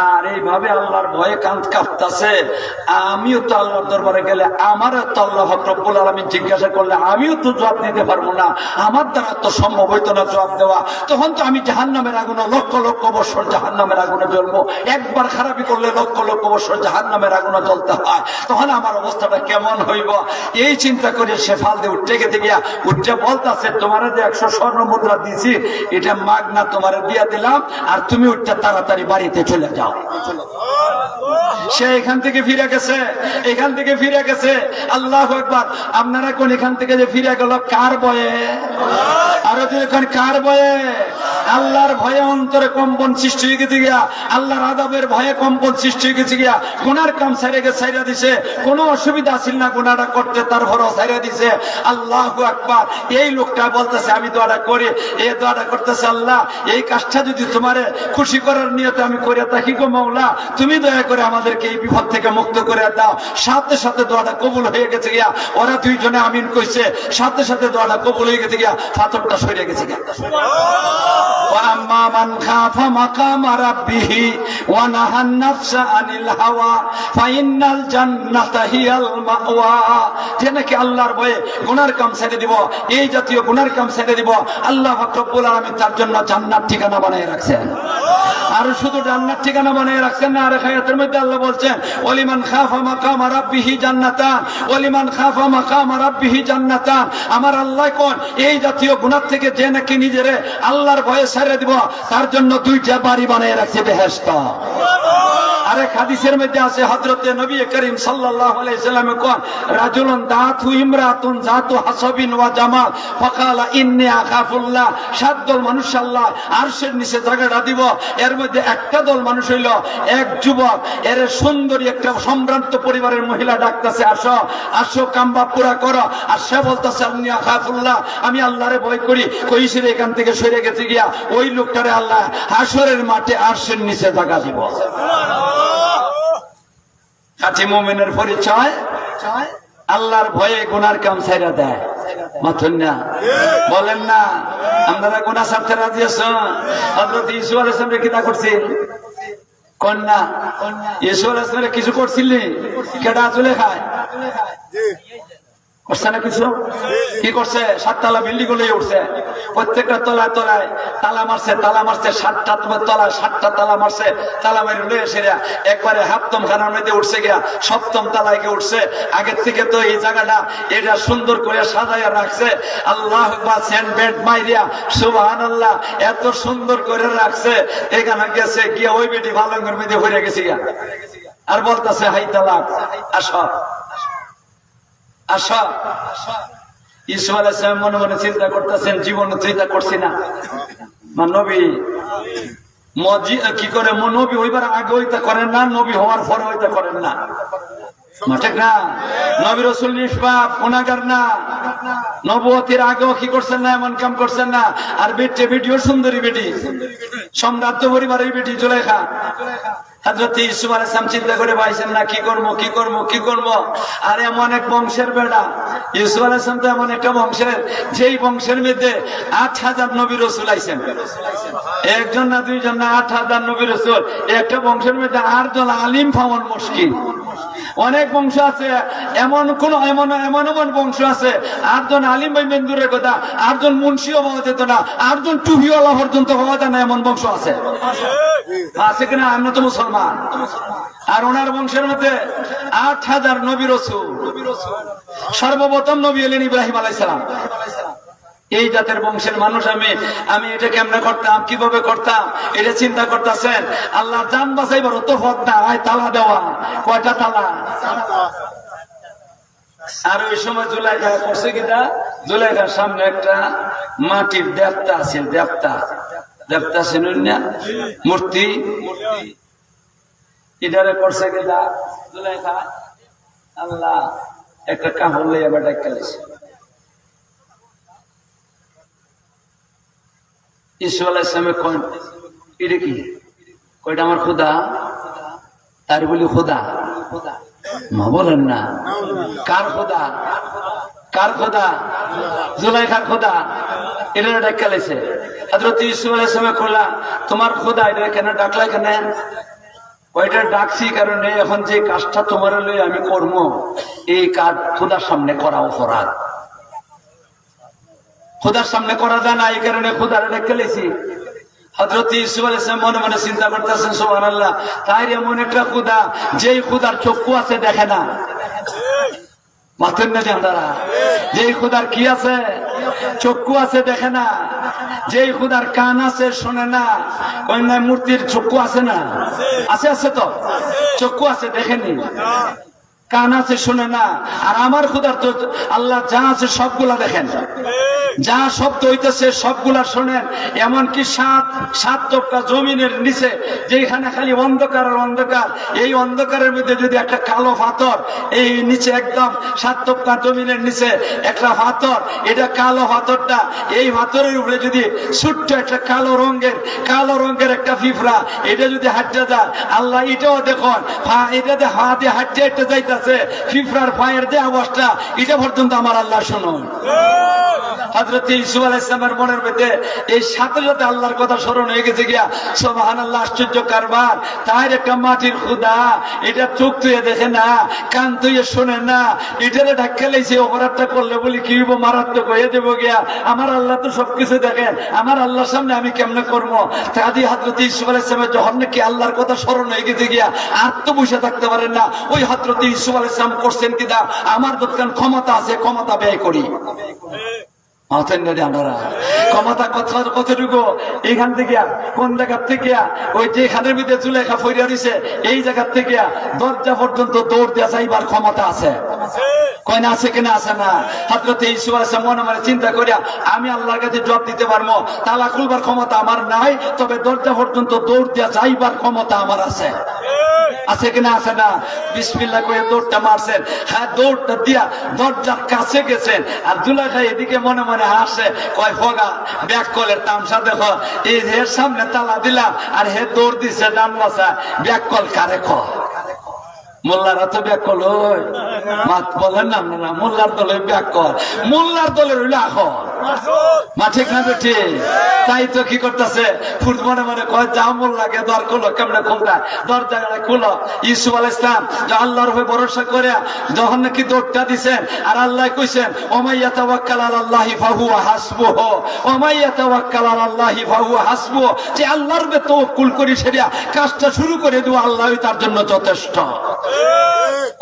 আর এইভাবে আল্লাহর ভয়ে কাঁদ কাঁপতাছে। আমিও তো আল্লাহর দরবারে গেলে আমারও তো আল্লাহ রব্বুল আলামিন জিজ্ঞাসা করলে আমিও তো জবাব দিতে পারবো না, আমার দ্বারা তো সম্ভব হইতো না জবাব দেওয়া। তখন তো আমি জাহান্নামের আগুনে লক্ষ লক্ষ বছর জাহান্নামের আগুনে জ্বলবো। একবার খারাপি করলে লক্ষ লক্ষ বছর জাহান্নামের আগুনে জ্বলতে হয়, তখন আমার অবস্থাটা কেমন হইব? এই চিন্তা করে সে ফাল দিয়ে উঠতে গেতে গিয়া উঠতে বলতেছে, তোমার যে 100 স্বর্ণ মুদ্রা দিয়েছি, এটা মাগনা তোমারে দিয়া দিলাম, আর তুমি উঠতে তাড়াতাড়ি বাড়িতে চলে যাও। সে এখান থেকে ফিরে গেছে, আল্লাহু আকবার। আপনারা কোন এখান থেকে যে ফিরে গেল কার বয়ে? আর আরো যখন কার ভয়ে? আল্লাহর ভয়ে অন্তরে কম্পন সৃষ্টি হয়ে গেছে গিয়া, আল্লাহর আযাবের ভয়ে কম্পন সৃষ্টি হয়ে গেছে গিয়া, গুনার কাম ছাইরা দিছে, কোনো অসুবিধা ছিল না গুনাহটা করতে, তারপরও ছাইরা দিছে। আল্লাহু আকবার। এই লোকটা বলতেছে আমি দোয়াটা করি, এই দোয়াটা করতেছে, আল্লাহ এই কাজটা যদি তোমারে খুশি করার নিয়তে আমি করে থাকি গো মাওলা, তুমি দয়া করে আমাদেরকে এই বিপদ থেকে মুক্ত করে দাও। সাথে সাথে দোয়াটা কবুল হয়ে গেছে গিয়া, ওরা দুইজনে আমিন কইছে, সাথে সাথে দোয়াটা কবুল হয়ে গেছে গিয়া, পাথরটা সরে গেছে গিয়া। وَأَمَّا مَنْ خَافَ مَقَامَ رَبِّهِ وَنَهَى النَّفْسَ عَنِ الْهَوَى فَإِنَّ الْجَنَّةَ هِيَ الْمَأْوَى। যে নাকি আল্লাহর ভয়ে গুনার কাম ছেড়ে দিব, এই জাতীয় গুনার কাম ছেড়ে দিব, আল্লাহ পাক রব্বুল আলামিন তার জন্য জান্নাত ঠিকানা বানিয়ে রাখছেন। আর শুধু জান্নাত ঠিকানা বানিয়ে রাখছেন না, আর আয়াতের মধ্যে আল্লাহ বলছেন ওয়ালিমান খাফা মাকাম রাব্বিহি জান্নাতান, ওয়ালিমান খাফা মাকাম রাব্বিহি জান্নাতান। আমার আল্লাহ কোন এই জাতীয় গুনাহ থেকে যে নাকি নিজেরে আল্লাহর ভয়ে ছেড়ে দিব, তার জন্য দুইটা বাড়ি বানিয়ে রাখছে বেহেশত। আরেক হাদিসের মধ্যে আছে হযরতে নবী করিম সাল্লাল্লাহু আলাইহি সাল্লাম কোন রাজুলুন দাতু ইমরাতুন জাতু হাসাবিন ওয়া জামাল ফাকালা ইন্নী আখাফুল্লাহ। সাত দল মানুষ আল্লাহ আরশের নিচে জায়গাটা দিব, এর মধ্যে একটা দল মানুষ হইল এক যুবক, এর সুন্দরী একটা সম্ভ্রান্ত পরিবারের মহিলা ডাকতেছে আসো আসো কামবা পুরা করো, আর সে বলতেছে ইন্নী আখাফুল্লাহ, আমি আল্লাহরে ভয় করি। কইছে এখান থেকে সরে গেছে গিয়া, ওই লোকটারে আল্লাহ হাসরের মাঠে আরশের নিচে জায়গা দিব। খাঁটি মুমিনের পরিচয় আল্লাহর ভয়ে গুনার কাম ছাইরা দেয়। মাথুন না বলেন না আপনারা গুনাহ ছাড়তে রাজি আছেন? হযরত ইসু আলাইহিস সালাম কি তা করছেন? কন্যা ইসু আলাইহিস সালাম কিছু করছিলেন? কেডা চলে খায় করছে না কিছু? কি করছে? 7 তলা বিল্ডিং গুলো উঠছে, প্রত্যেকটা তলায় তলায় তালা মারছে, 7টা তলায় 7টা তালা মারছে, তালা মারি উঠে এসে একবারে হাফতম খানার মধ্যে উঠছে গিয়া 7ম তালায় গিয়ে উঠছে। আগের থেকে তো এই জায়গাটা এটা সুন্দর করে সাজাইয়া রাখছে, আল্লাহ আকবার, সেন্ট বেড মাইরিয়া সুবহানাল্লাহ, এত সুন্দর করে রাখছে। এখানে গেছে গিয়া ওই বেটি ভালঙ্গের মধ্যে হয়ে গেছে গিয়া, আর বলতেছে হাই তালাক, আসো আশা। ইসু আলাইহিস সালাম মনে মনে চিন্তা করতেছেন, জীবনে চিন্তা করছি না নবী কি করে নবী হইবার আগে হইতে করেন না, নবী হওয়ার পরে হইতে করেন না, ঠিক না? নবী রাসূল নিষ্পাপ গুনাহগার না, নবুয়তের আগেও কি করছেন না, এমন কাম করছেন না। আর বেটিও সুন্দরী বেটি, সম্রাট পরিবারের বেটি জুলাইখা। হযরত ইউসুফ আলাইহিস সালাম চিন্তা করে পাইছেন না কি করব। আর এমন এক বংশের বেটা ইউসুফ আলাইহিস সালাম, তো এমন একটা বংশের, যেই বংশের মধ্যে 8000 নবী রাসূল আইছেন। একজন না দুইজন না, 8000 নবী রাসূল। একটা বংশের মধ্যে 8 জন আলিম পাওয়া মুশকিল। অনেক বংশ আছে এমন বংশ আছে 8 জন আলিম ভাই মেন্দুরের কথা, 8 জন মুন্সিও পাওয়া যেত না, 8 জন টুপিওয়ালা পর্যন্ত পাওয়া যায় না, এমন বংশ আছে। আছে কিনা? আমরা তো মুসলমান। আর ওনার বংশের মধ্যে 8000 নবী রাসূল। সর্বপ্রথম নবী এলেন ইব্রাহিম আলাইহিস সালাম। এই জাতের বংশের মানুষ আমি এটা কেমনে করতাম, কিভাবে করতাম, এটা চিন্তা করতেছেন। আল্লাহ জান বাঁচাইবার তো পথ না, তালা দেওয়া। কয়টা তালা? আর ওই সময় জুলাইখা করছে কিনা, জুলাইখার সামনে একটা মাটির দেবতা আছে, দেবতা চিনুন না, মূর্তি, এটারে করছে কিনা জুলাইখা। আল্লাহ একটা কাপড় লইয়া বেটা খেলেছে। ইসু আলাইহিস সালাম কোন এটা কি কয়টা? আমার খোদা। তার বলি খোদা? মা বলেন না, কার খোদা? কার খোদা? জুলাইখার খোদা। এটা ডাকালেছে। হযরত ইউসুফ আলাইহিস সালাম কইলা তোমার খোদা, এটা কেন ডাকলা? কেন ওইটা ডাকছি কারণে এখন যে কাজটা তোমার লই আমি করব, এই কাজ খোদার সামনে করা অপরাধ, খোদার সামনে করা যায় না, এই কারণে খোদার ডেকেলেছি। হযরত ইউসুফ আলাইহিস সালাম মনে মনে চিন্তা করতেছেন সুবহানাল্লাহ, তাই এমন একটা খোদা যেই খোদার চক্ষু আছে দেখে না। মাথেন না জানদারা, যেই খোদার কি আছে? চক্ষু আছে দেখে না। যেই খোদার কান আছে শোনে না। ওই না মূর্তির চক্ষু আছে না? আছে তো, চক্ষু আছে দেখেনি, কান আছে শুনে না। আর আমার খোদার তো আল্লাহ যা আছে সবগুলা দেখেন। যা শব্দ হইতেছে সবগুলা শোনেন। এমনকি সাত তবকা জমিনের নিচে যেখানে খালি অন্ধকার আর অন্ধকার, এই অন্ধকারের মধ্যে যদি একটা কালো পাথর, এই নিচে একদম 7 তবকা জমিনের নিচে একটা পাথর, এটা কালো পাথরটা, এই পাথরের উপরে যদি ছোট্ট একটা কালো রঙের একটা পিঁপড়া, এটা যদি হাঁটতে যায়, আল্লাহ এটাও দেখুন, এটাতে হাতে হাঁটতে হাঁটতে যাইতেছে, পিঁপড়ার পায়ের যে অবস্থা, এটা পর্যন্ত আমার আল্লাহ শুনুন। হযরত ইউসুফ আলাইহিস সালামের মনের মধ্যে এই সাথে সাথে আল্লাহর কথা স্মরণ হয়ে গেছে গিয়া, সুবহানাল্লাহ, আশ্চর্য কারবার। তার একটা মাটির খুদা, এটা চোখ তুইয়ে দেখে না, কান তুইয়ে শোনে না, এটারে ঢাকা লাইছে, অপরাধটা করলে বলি কি হইব, মারাত্মক হয়ে দেবো গিয়া। আমার আল্লাহ তো সবকিছু দেখেন, আমার আল্লাহর সামনে আমি কেমনে করবো? তাই হযরত ইউসুফ আলাইহিস সালামের যখন নাকি আল্লাহর কথা স্মরণ হয়ে গেছে গিয়া, আর তো বসে থাকতে পারেন না। ওই হযরত ইউসুফ আলাইহিস সালাম করছেন কি, দা আমার যতক্ষণ ক্ষমতা আছে ক্ষমতা ব্যয় করি। ক্ষমতা কতটুকু? এইখান থেকে কোন জায়গার থেকে, ওই যেখানের ভিতরে জুলেখা ফইরা দিছে, এই জায়গার থেকে দরজা পর্যন্ত দৌড় দেওয়া যাইবার ক্ষমতা আছে। কয় না, আছে কিনা? আছে না? হযরত ইউসুফ আলাইহিস সালাম মনে মনে চিন্তা করিয়া, আমি আল্লাহর কাছে জবাব দিতে পারবো, তালা খুলবার ক্ষমতা আমার নাই, তবে দরজা পর্যন্ত দৌড় দেওয়া যাইবার ক্ষমতা আমার আছে। আছে কিনা? আছে না? বিসমিল্লাহ করে দৌড়টা মারছেন। হ্যাঁ, দৌড়টা দিয়া দরজার কাছে গেছেন, আর জুলেখা এদিকে মনে মনে হাসে, কয় ফগা ব্যাক কলের তামসা দেখো, এই এর সামনে তালা দিলাম আর হে দৌড় দিছে ডান বাসা, ব্যাক কল কারে খ? মোল্লারা তো ব্যাক কল মাত বলেন না, মোল্লার দলে ব্যাক কল, মোল্লার দলের হইলে আখ মা, ঠিক না বেঠি? তাই তো কি করতেছে, ফুট মনে মনে কয়, যা মোল্লাকে দর খুলো, কেমনে খুলতা, দরজা খুলো। ইউসুফ আলাইহিস সালাম আল্লাহর উপরে ভরসা করে যখন নাকি দৌড়টা দিছেন, আর আল্লাহ কইছেন, ওমাইয়া তাওয়াক্কাল আলাল্লাহি ফাহুয়া হাসবুহু, ওমাইয়া তাওয়াক্কাল আলাল্লাহি ফাহুয়া হাসবুহু, যে আল্লাহর উপরে তাওয়াক্কুল করি সেটা কাজটা শুরু করে দেব, আল্লাহই তার জন্য যথেষ্ট।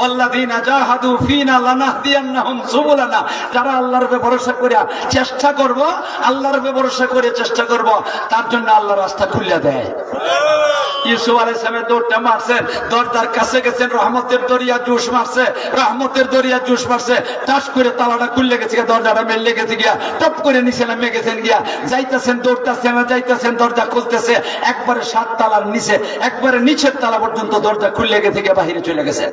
আল্লাযীনা জাহাদু ফীনা লানাহদিয়ান্নাহুম সুবুলানা, যারা আল্লাহর উপরে ভরসা করে চেষ্টা করব, আল্লাহর উপরে ভরসা করে চেষ্টা করব, তার জন্য আল্লাহ রাস্তা খুলে দেয়। ইউসুফ আলাইহিস সালামের দৌড়টা মারছেন, দরজার কাছে গেছেন, রহমতের দরিয়া জোশ মারছে, রহমতের দরিয়া জোশ মারছে, টাস করে তালাটা খুলে গেছে, দরজাটা মেলে গেছে গিয়া, টপ করে নিচে নামে গেছেন গিয়া, যাইতেছেন দৌড়টাছেন, যাইতেছেন, দরজা খুলতেছে, একবারে 7 তালার নিচে, একবারে নিচের তালা পর্যন্ত দরজা খুলে গেছে গিয়া বাহিরে চলে গেছে।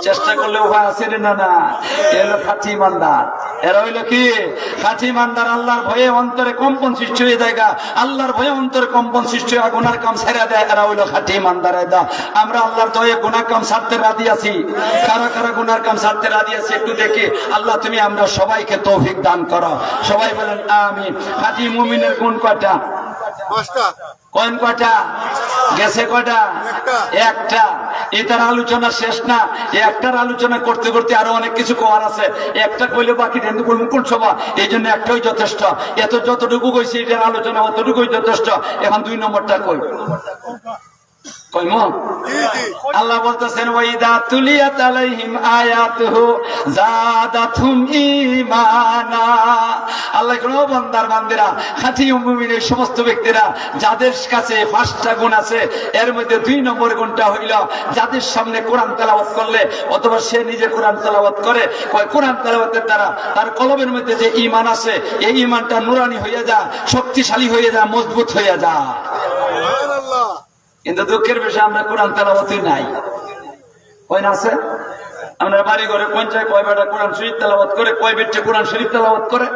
চেষ্টা করলে উপায় আছে না? না, এরা খাঁটি ইমানদার। এরা হইল কি? খাঁটি ইমানদার। আল্লাহর ভয়ে অন্তরে কম্পন সৃষ্টি হয়ে যায়, আল্লাহর ভয়ে অন্তরে কম্পন সৃষ্টি হয়, গুনার কাম ছেড়ে দেয়, এরা হইল খাঁটি ইমানদার। আমরা আল্লাহর দয়ে গুনার কাম ছাড়তে রাজি আছি। কারা কারা গুনার কাম ছাড়তে রাজি আছে একটু দেখি। আল্লাহ তুমি আমরা সবাইকে তৌফিক দান করো, সবাই বলেন আমিন। খাঁটি মুমিনের গুণ কয়টা? 5টা। কোন কয়টা? গেছে কয়টা? একটা। এটার আলোচনা শেষ না, একটার আলোচনা করতে করতে আরো অনেক কিছু করার আছে। একটা কইলে বাকি কোন সভা, এই জন্য একটাই যথেষ্ট। এত যতটুকু কইছি এটার আলোচনা অতটুকুই যথেষ্ট। এখন 2 নম্বরটা কই। আল্লাহ বলতেছেন, ওয়াইদা তুলিয়াত আলাইহিম আয়াতুহু যাদাতুহুম ঈমানা। আল্লাহ কোন বান্দার বান্দিরা, খাঁটি মুমিনের সমস্ত ব্যক্তিরা, যাদের কাছে 5টা গুণ আছে, এর মধ্যে 2 নম্বর গুণটা হইল, যাদের সামনে কোরআন তেলাওয়াত করলে, অথবা সে নিজে কোরআন তেলাওয়াত করে, কোরআন তেলাওয়াতের দ্বারা তার কলবের মধ্যে যে ঈমান আছে, এই ঈমানটা নুরানি হয়ে যায়, শক্তিশালী হয়ে যায়, মজবুত হয়ে যায়। সুবহানাল্লাহ। কিন্তু দুঃখের বিষয়, আমরা কোরআন তেলাওয়াতই নাই। কই না আছে? আমরা বাড়ি ঘরে পঞ্চায়েত কয় বেটা কোরআন শরীফ তেলাওয়াত করে, কয় বেটা কোরআন শরীফ তেলাওয়াত করে।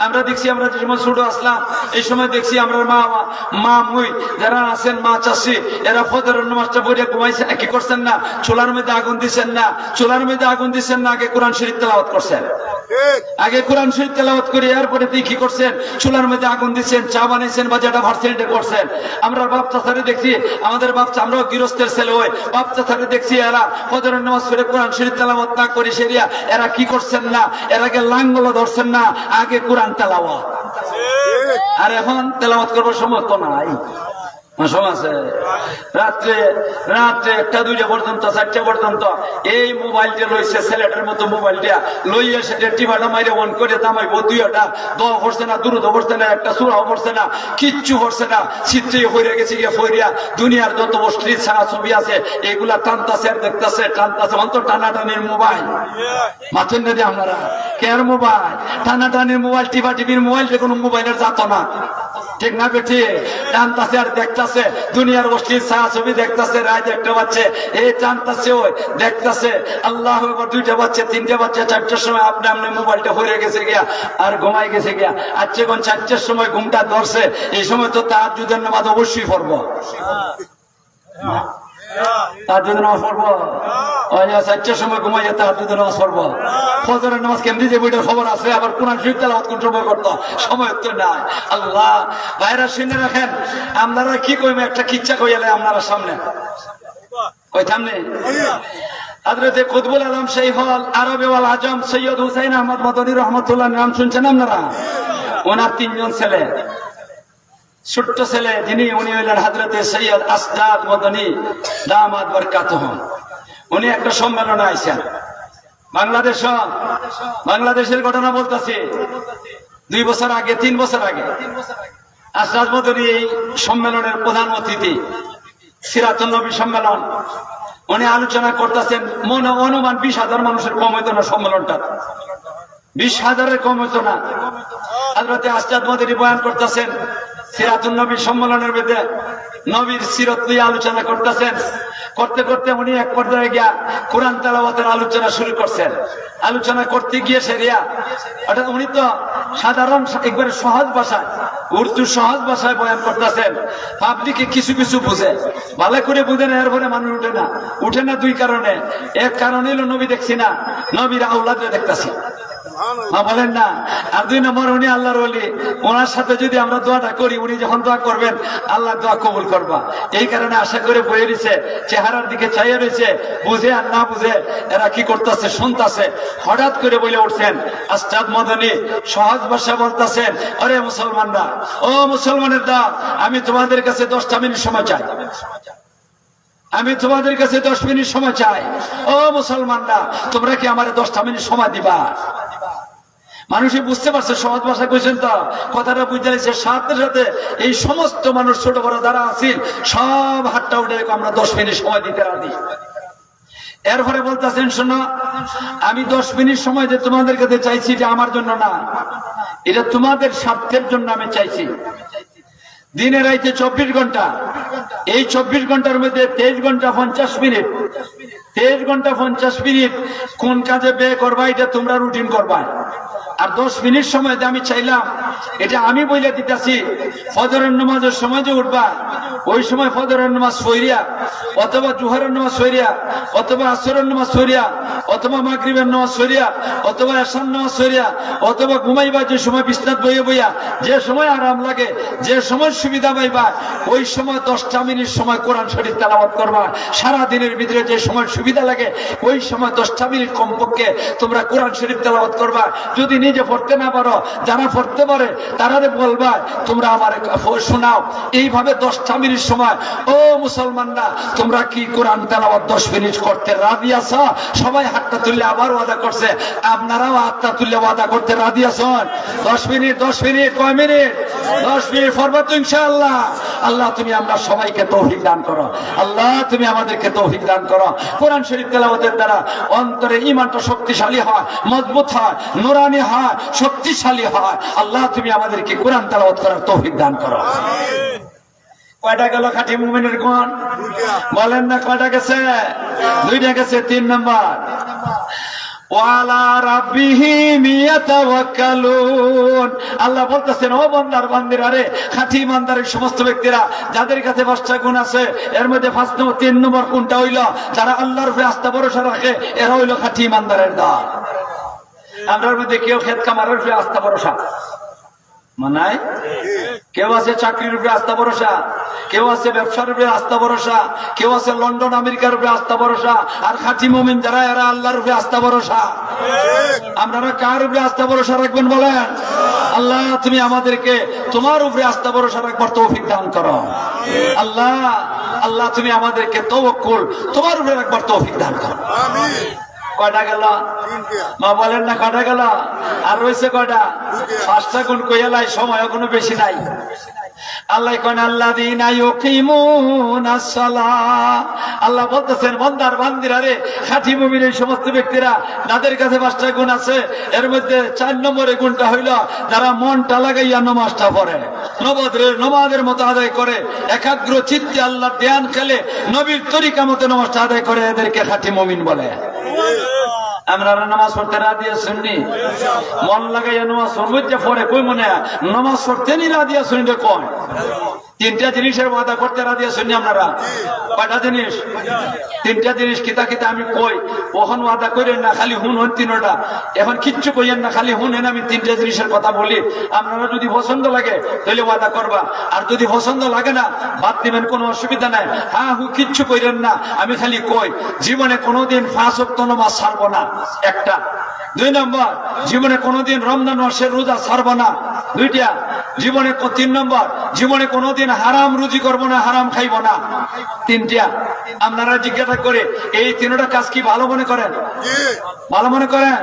আমরা দেখছি, আমরা যে সময় ছোট আসলাম এই সময় দেখছি আমরা মা মুই যারা আছেন, মা চাষি, এরা ফজরের নামাজটা পড়ে ঘুমাইছে, কি করছেন না? চুলার মধ্যে আগুন দিচ্ছেন না, চুলার মধ্যে আগুন দিচ্ছেন না, আগে কোরআন শরীফ তেলাওয়াত করছেন। আগে কোরআন শরীফ তেলাওয়াত করে এরপরে কি করছেন? চুলার মধ্যে আগুন দিচ্ছেন, চা বানাইছেন, বা যেটা ভার্সিটিতে করছেন। আমরা বাপ চাচারে দেখছি, আমাদের বাপ, আমরাও গৃহস্থের ছেলে হই, বাপ চাচারে দেখছি, এরা ফজরের নামাজ পড়ে কোরআন শরীফ তেলাওয়াত না করে সেরিয়া এরা কি করছেন না? এর আগে লাঙ্গল ধরছেন না, আগে কোরআন তেলাওয়াত। আর এখন তেলাওয়াত করবার সময় তো নাই। রাত্রে রাত্রে 1-2 পর্যন্ত 4টা পর্যন্ত এই মোবাইলটা লইছে, ছেলেটার মতো মোবাইলটা লইয়া সেটা টিভাটা মাইরে অন করে দামাইবো, 2টা দোয়া পড়ছে না, দুরুদ পড়ছে না, একটা সূরা পড়ছে না, কিচ্ছু পড়ছে না, চিত্রে হইয়া গেছে গিয়ে ফইরিয়া দুনিয়ার যত অশ্লীল ছাড়া ছবি আছে এগুলা টানতাছে আর দেখতাছে, টানতাছে অন্তর টানাটানির মোবাইল মাথেন না দিয়ে আপনারা কেয়ার মোবাইল টানাটানির মোবাইল, টিভির মোবাইল, যে কোনো মোবাইলের জাত না, ঠিক না বেঠি? টানতাছে আর দেখতাছে দুনিয়ার অশ্লীল ছায়া ছবি দেখতাছে, রাত 1টা বাজছে এই টানতাছে ওই দেখতাছে, আল্লাহ আকবার 2টা বাজছে 3টা বাজছে 4টার সময় আপনি মোবাইলটা হয়ে গেছে গিয়া আর ঘুমাই গেছে গিয়া। আচ্ছা কোন 4টার সময় ঘুমটা ধরছে, এই সময় তো তাহাজ্জুদের নামাজ অবশ্যই পড়বো, তাহাজ্জুদের নামাজ পড়বো, 4টার সময় ঘুমাইয়া তাহাজ্জুদের নামাজ পড়বো, ফজরের নামাজ কেমনি যে বইটার খবর আছে, আবার কোরআন শরীফ তেলাওয়াত কোন সময় করতো, সময় তো নাই। আল্লাহ ভাইরা শুনে রাখেন, আপনারা কি কইবে একটা কিচ্ছা কইয়ালে আপনারা সামনে ওই সামনে হযরতে কুতুবুল আলম শাইখুল আরব ওয়াল আজম সৈয়দ হুসাইন আহমদ মদনী রহমাতুল্লাহ নাম শুনছেন আপনারা? ওনার 3জন ছেলে, ছোট্ট ছেলে যিনি উনি হইলেন হযরতে সৈয়দ আসদাদ মদনী দামাত বরকাতুহুম। উনি একটা সম্মেলনে আইছেন বাংলাদেশের ঘটনা বলতেছি, 2 বছর আগে 3 বছর আগে আসদাদ মদনী এই সম্মেলনের প্রধান অতিথি, সিরাতুন নবী সম্মেলন। উনি আলোচনা করতেছেন, অনুমান 20,000 মানুষের কম হইতো না সম্মেলনটা, 20,000-এর কম হইতো না। হযরতে আসদাদ মদনী বয়ান করতেছেন সিরাতুন নবী সম্মেলনের মধ্যে, নবীর সিরত নিয়ে আলোচনা করতেছেন। করতে করতে উনি এক পর্যায়ে গিয়া কোরআন তেলাওয়াতের আলোচনা শুরু করছেন। আলোচনা করতে গিয়ে সেরিয়া অর্থাৎ উনি তো সাধারণ একবারে সহজ ভাষায়, উর্দু সহজ ভাষায় বয়ান করতেছেন। পাবলিকে কিছু কিছু বুঝে, ভালো করে বুঝে না, এরপরে মানুষ উঠে না 2 কারণে। এক কারণে হলো নবী দেখছি না, নবীর আওলাদে দেখতেছি, বলেন না। আর 2 নম্বর উনি আল্লাহর ওলি, ওনার সাথে যদি আমরা দোয়াটা করি, উনি যখন দোয়া করবেন আল্লাহ দোয়া কবুল করবা। এই কারণে আশা করে বয়ে রয়েছে, চেহারার দিকে চাইয়ে রয়েছে, বুঝে আর না বুঝে এরা কি করতেছে শুনতেছে। হঠাৎ করে বলে উঠছেন আসদাদ মদনী সহজ ভাষা বলতেছেন, আরে মুসলমানরা, ও মুসলমানের দল, আমি তোমাদের কাছে 10টা মিনিট সময় চাই, আমি তোমাদের কাছে 10 মিনিট সময় চাই। ও মুসলমানরা, তোমরা কি আমার 10টা মিনিট সময় দিবা? মানুষই বুঝতে পারছে, সহজ ভাষা কইছেন তো, কথাটা বুঝতে পারছে। সাথে সাথে এই সমস্ত মানুষ ছোট বড় যারা আছেন সব হাতটা উঠে আমরা 10 মিনিট সময় দিতে রাজি। এরপরে বলতেছেন, শোনো, আমি 10 মিনিট সময় যে তোমাদের কাছে চাইছি, এটা আমার জন্য না, এটা তোমাদের স্বার্থের জন্য আমি চাইছি। দিনে রাইতে 24 ঘন্টা, এই 24 ঘন্টার মধ্যে 23 ঘন্টা 50 মিনিট, 23 ঘন্টা 50 মিনিট কোন কাজে ব্যয় করবা এটা তোমরা রুটিন করবা। আর 10 মিনিট সময় যে আমি চাইলাম, এটা আমি বইলে দিতেছি, ফজরের নামাজের সময় যে উঠবা, ওই সময় ফজরের নামাজ পড়িয়া, অথবা জোহরের নামাজ পড়িয়া, অথবা আসরের নামাজ পড়িয়া, অথবা মাগরিবের নামাজ পড়িয়া, অথবা এশার নামাজ পড়িয়া, অথবা ঘুমাইবা যে সময় বিছনাত বইয়ে বইয়া, যে সময় আরাম লাগে, যে সময় সুবিধা পাইবা, ওই সময় 10টা মিনিট সময় কোরআন শরীফ তেলাওয়াত করবা। সারা দিনের ভিতরে যে সময় সুবিধা লাগে, ওই সময় 10টা মিনিট কমপক্ষে তোমরা কোরআন শরীফ তেলাওয়াত করবা। যদি নিজে পড়তে না পারো, যারা পড়তে পারে তারারে বলবা তোমরা আমার শোনাও। এইভাবে 10টা মিনিট সময়, ও মুসলমানরা, তোমরা কি কোরআন তেলাওয়াত 10 মিনিট করতে রাজি আছো? সবাই হাতটা তুললে আবার ওয়াদা করছে, আপনারাও হাতটা তুললে ওয়াদা করতে রাজি আছেন? 10 মিনিট, 10 মিনিট, কয় মিনিট? 10 মিনিট পড়বো তো ইনশাআল্লাহ। আল্লাহ তুমি আমরা সবাইকে তৌফিক দান করো, আল্লাহ তুমি আমাদেরকে তৌফিক দান করো। কোরআন শরীফ তেলাওয়াতের দ্বারা অন্তরে ঈমানটা শক্তিশালী হয়, মজবুত হয়, নূরানি হয়, শক্তিশালী হয়। আল্লাহ তুমি আমাদেরকে কোরআন তেলাওয়াত করার তৌফিক দান করো। কয়টা গেল খাঁটি মুমিনের গুণ? বলেন না কয়টা গেছে? 2টা গেছে। 3 নম্বর, ওয়ালা রাব্বিহিম ইয়াতাওয়াক্কালুন। আল্লাহ বলতেছেন, ও বান্দার বান্দিরা রে, খাঁটি ইমানদারের সমস্ত ব্যক্তিরা যাদের কাছে 5টা গুণ আছে, এর মধ্যে 3 নম্বর কোনটা হইল? যারা আল্লাহর উপরে আস্থা ভরসা রাখে, এরা হইল খাঁটি ইমানদারের দল। আমরার মধ্যে কেউ খেত কামারের উপরে আস্থা ভরসা মানায়? কেউ আছে চাকরির উপরে আস্থা ভরসা, কেউ আছে ব্যবসার উপরে আস্থা ভরসা, কেউ আছে লন্ডন আমেরিকার উপরে আস্থা ভরসা। আর খাঁটি মুমিন যারা এরা আল্লাহর উপরে আস্থা ভরসা। আপনারা কার উপরে আস্থা ভরসা রাখবেন বলেন? আল্লাহ তুমি আমাদেরকে তোমার উপরে আস্থা ভরসা রাখবার তৌফিক দান করো। আল্লাহ আল্লাহ তুমি আমাদেরকে তাওয়াক্কুল তোমার উপরে রাখবার তৌফিক দান করো। কয়টা গেল মা বলেন না? কয়টা গেল? আর রয়েছে কয়টা? 5টা গুণ কইয়ালাই, সময় কোনো বেশি নাই। আল্লাহ কোন আল্লাযীনা ইউকিমুনাস সালাহ, আল্লাহ বলতেছেন বান্দার বান্দিরা রে, খাঁটি মুমিন এই সমস্ত ব্যক্তিরা যাদের কাছে 5টা গুণ আছে, এর মধ্যে 4 নম্বরের গুণটা হইল যারা মনটা লাগাইয়া নামাজটা পড়ে, নমাজের মতো আদায় করে, একাগ্র চিত্তে আল্লাহর ধ্যান খেলে নবীর তরিকা মতো নামাজটা আদায় করে, এদেরকে খাঁটি মুমিন বলে। আমরা নামাজ পড়তে রাজি শুনি, মন লাগাইয়া নামাজ পড়তে পরে কই মনে নামাজ পড়তে নি রাজি শুনি কয় 3টা জিনিসের ওয়াদা করতে রাজি শুনি। আপনারা কয়টা জিনিস? 3টা জিনিস। কিতা কিতা আমি কই ওখান ওয়াদা করেন না, খালি হুন 3টা। এখন কিচ্ছু কইেন না, খালি হুনেন। আমি 3টা জিনিসের কথা বলি, আপনারা যদি পছন্দ লাগে তাহলে ওয়াদা করবা, আর যদি পছন্দ লাগে না বাদ দিবেন, কোনো অসুবিধা নাই। হ্যাঁ হু কিচ্ছু কইরেন না, আমি খালি কই জীবনে কোনোদিন 5 ওয়াক্ত নামাজ ছাড়বো না, একটা। 2 নম্বর, জীবনে কোনোদিন রমজান মাসের রোজা ছাড়বো না, 2টা। জীবনে 3 নম্বর, জীবনে কোনোদিন হারাম রুজি করবো না, হারাম খাইবো না, 3টা। আপনারা জিজ্ঞাসা করে এই 3টা কাজ কি ভালো মনে করেন? ভালো মনে করেন?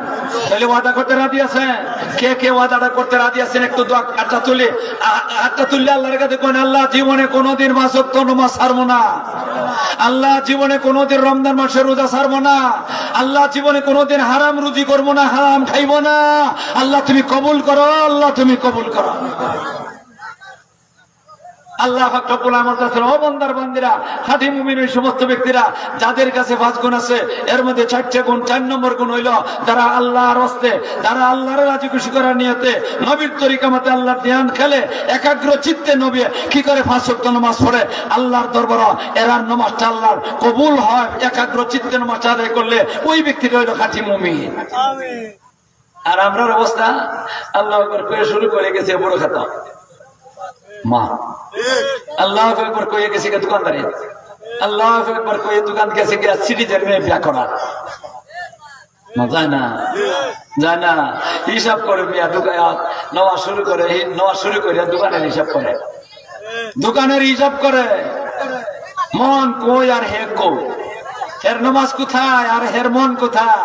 তাহলে ওয়াদা করতে রাজি আছেন? কে কে ওয়াদাটা করতে রাজি আছেন? একটু হাতটা তুলে, হাতটা তুললে আল্লাহর কাছে কোন আল্লাহ জীবনে কোনোদিন 5 ওয়াক্ত নামাজ ছাড়বো না, আল্লাহ জীবনে কোনোদিন রমজান মাসের রোজা ছাড়বো না, আল্লাহ জীবনে কোনোদিন হারাম রুজি করবো না, হারাম খাইবো না। আল্লাহ তুমি কবুল করো, আল্লাহ তুমি কবুল করো। আল্লাহ রব্বুল আলামিন ও বান্দার বান্দিরা, খাঁটি মুমিন ওই সমস্ত ব্যক্তিরা যাদের কাছে 5 গুণ আছে, এর মধ্যে 4টা গুণ। 4 নম্বর গুণ হইল যারা আল্লাহর রাস্তে, যারা আল্লাহর রাজি খুশি করার নিয়তে নবীর তরিকা মতে আল্লাহর ধ্যান খেলে, একাগ্র চিত্তে নবী কি করে 5 ওয়াক্ত নামাজ পড়ে আল্লাহর দরবারে, এরার নামাজটা আল্লাহর কবুল হয়। একাগ্র চিত্তে নামাজ আদায় করলে ওই ব্যক্তিটা হইল খাঁটি মুমিন। আমিন। আর আমরার অবস্থা আল্লাহ আকবার কয়ে শুরু করে গেছে বড় খাতা মা, আল্লাহ আকবার কয়ে গেছে দোকানদারে, আল্লাহ আকবার কয়ে দোকান গেছে গিয়া সিটিজেন মেয়ে বিয়া করা যায় না, যায় না। হিসাব করে মিয়া দোকান নেওয়া শুরু করে, নেওয়া শুরু করে দোকানের হিসাব করে, দোকানের হিসাব করে। মন কই আর হে কই, হের নামাজ কোথায় আর হের মন কোথায়?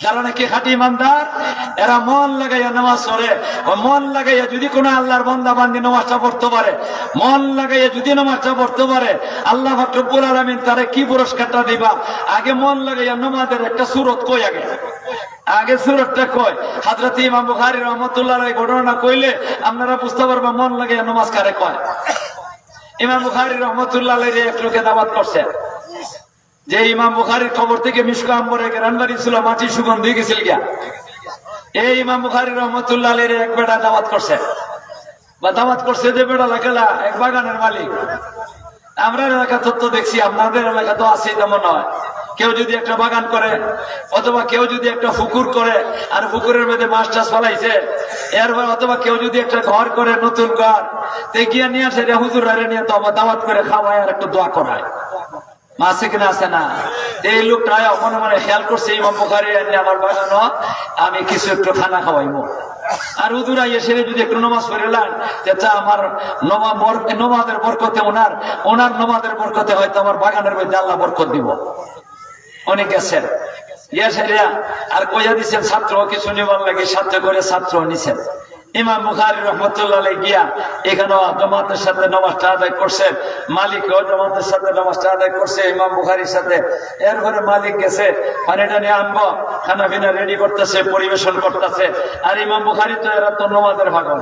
যারা নাকি খাঁটি ইমানদার এরা মন লাগাইয়া নামাজ পড়ে। মন লাগাইয়া যদি কোন আল্লাহর বান্দা বান্দি নামাজটা পড়তে পারে, মন লাগাইয়া যদি নামাজটা পড়তে পারে, আল্লাহ রব্বুল আলামিন তারে কি পুরস্কারটা দিবা? আগে মন লাগাইয়া নামাজের একটা সূরত কই, আগে সূরতটা কই। হযরত ইমাম বুখারী রাহমাতুল্লাহ আলাইহি ঘটনা কইলে আপনারা বুঝতে পারবেন মন লাগাইয়া নামাজ কারে কয়। ইমাম বুখারী রাহমাতুল্লাহ আলাইহি এক লোকে দাওয়াত করছে, যে ইমাম বুখারীর খবর থেকে মিশকা আম্বরে গ্রানবাড়ি ছিল, মাটি সুগন্ধি গেছিল গিয়া। এই ইমাম বুখারী রাহমাতুল্লাহ আলাইহি এক বেটা দাওয়াত করছে, বা দাওয়াত করছে যে বেটা লাগালা এক বাগানের মালিক। আমরা এলাকা তথ্য দেখছি, আপনাদের এলাকা তো আছে তেমন নয়। কেউ যদি একটা বাগান করে, অথবা কেউ যদি একটা পুকুর করে আর পুকুরের মধ্যে মাছ টাছ ফলাইছে, এরপর অথবা কেউ যদি একটা ঘর করে, নতুন ঘর গিয়া নিয়ে আসে হুজুর নিয়ে দাওয়াত করে খাওয়ায় আর একটু দোয়া করায়, মাসে কিনা আছে না। এই লোকটা মনে মনে খেয়াল করছে ইমাম বুখারী আমার বাগানো আমি কিছু একটু খানা খাওয়াইবো। আর হুজুর এসে যদি একটু নামাজ পড়লেন, যেটা আমার নমাজের বরকতে, ওনার নমাজের বরকতে হয়তো আমার বাগানের মধ্যে আল্লাহ বরকত দিব। উনি গেছেন, আর কইয়া দিচ্ছেন ছাত্র কিছু নিবার লাগে, সাথে করে ছাত্র নিছেন। ইমাম বুখারী রাহমাতুল্লাহ আলাইহি গিয়া এখানে জামাতের সাথে নামাজটা আদায় করছেন, মালিকও জামাতের সাথে নামাজটা আদায় করছে ইমাম বুখারীর সাথে। এরপরে মালিক গেছে পানিটা নিয়ে আনবো, খানা পিনা রেডি করতেছে, পরিবেশন করতেছে। আর ইমাম বুখারী তো এরা তো নামাজের পাগল,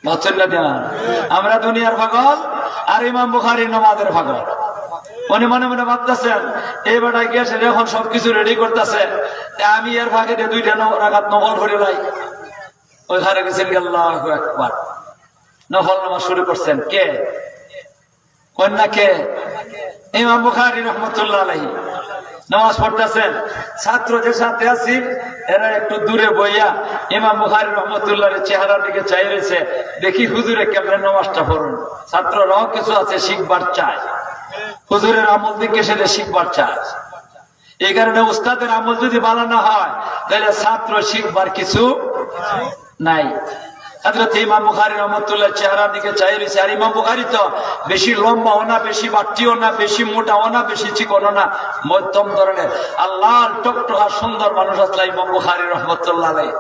বুঝছেন না? আমরা দুনিয়ার পাগল আর ইমাম বুখারী নামাজের পাগল। উনি মনে মনে ভাবতেছেন এই বেটায় গিয়েছে এখন সবকিছু রেডি করতেছে, আমি এর ভাগে 2টা রাকাত নফল পড়ে লাই। ওইখানে গেছেন আল্লাহু আকবার, নফল নামাজ শুরু করছেন। কে? কন্যা কে? ইমাম বুখারী রাহমাতুল্লাহ আলাইহি। নামাজ পড়তেছেন, ছাত্র যে সাথে আছি এরা একটু দূরে বইয়া ইমাম বুখারী রহমতুল্লাহর চেহারার দিকে চাই রয়েছে, দেখি হুজুরে কেমনে নামাজটা পড়ুন। ছাত্ররাও কিছু আছে শিখবার চায়, হুজুরের আমল দিকে সেটা শিখবার চায়। এই কারণে উস্তাদের আমল যদি ভালো না হয় তাহলে ছাত্র শিখবার কিছু নাই। হযরত ইমাম বুখারী রহমতুল্লাহ চেহারার দিকে চাই রয়েছে। আর ইমাম বুখারী তো বেশি লম্বাও না, বেশি বাট্টিও না, বেশি মোটাও না, বেশি চিকনও না, মধ্যম ধরনের আল্লাহ টকটকা সুন্দর মানুষ আসলে ইমাম বুখারী রহমতুল্লাহ আলাইহি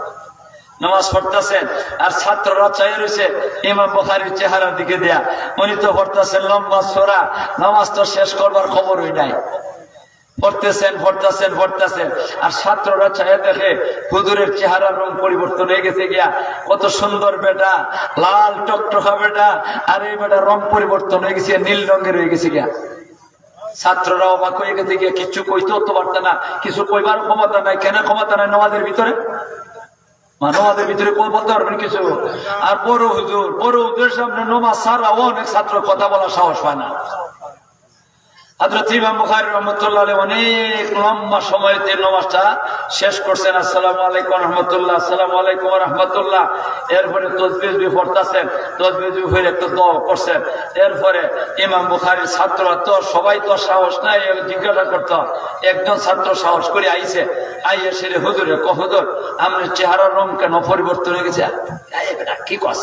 নামাজ পড়তেছেন। আর ছাত্ররা চাই রয়েছে ইমাম বুখারীর চেহারার দিকে দেয়া, উনি তো পড়তেছেন লম্বা সূরা, নামাজ তো শেষ করবার খবরই নাই, পড়তেছেন পড়তেছেন পড়তেছেন। আর ছাত্ররা চাহে দেখে হুজুরের চেহারার রং পরিবর্তন হয়ে গেছে গিয়া, কত সুন্দর বেটা, লাল টকটকা বেটা, আর এই বেটা রং পরিবর্তন হয়ে গেছে, নীল রঙের হয়ে গেছে গিয়া। ছাত্ররা অবাক হয়ে গেছে গিয়া, কিছু কইতেও তো পারত না, কিছু কইবার ক্ষমতা নাই। কেন ক্ষমতা নাই? নামাজের ভিতরে, নামাজের ভিতরে বলতে পারবেন কিছু? আর বড় হুজুরের সামনে নামাজ ছাড়া অনেক ছাত্র কথা বলার সাহস পায় না। হযরত ইমাম বুখারী রহমতুল্লাহ আলাইহি অনেক লম্বা সময়তে নামাজটা শেষ করছেন। আসসালামু আলাইকুম রাহমাতুল্লাহ, আসসালামু আলাইকুম রাহমাতুল্লাহ। এরপরে তাসবিহ পড়তেছেন, তাসবিহ হয়ে একটু দোয়া করছেন। এরপরে ইমাম বুখারীর ছাত্ররা তো সবাই তো সাহস নাই, জিজ্ঞাসা করত। একজন ছাত্র সাহস করে আইছে, আইয়ে সেরে হুজুরে কহ, হুজুর আপনার চেহারার রং কেন পরিবর্তন হয়ে গেছে? কি কস,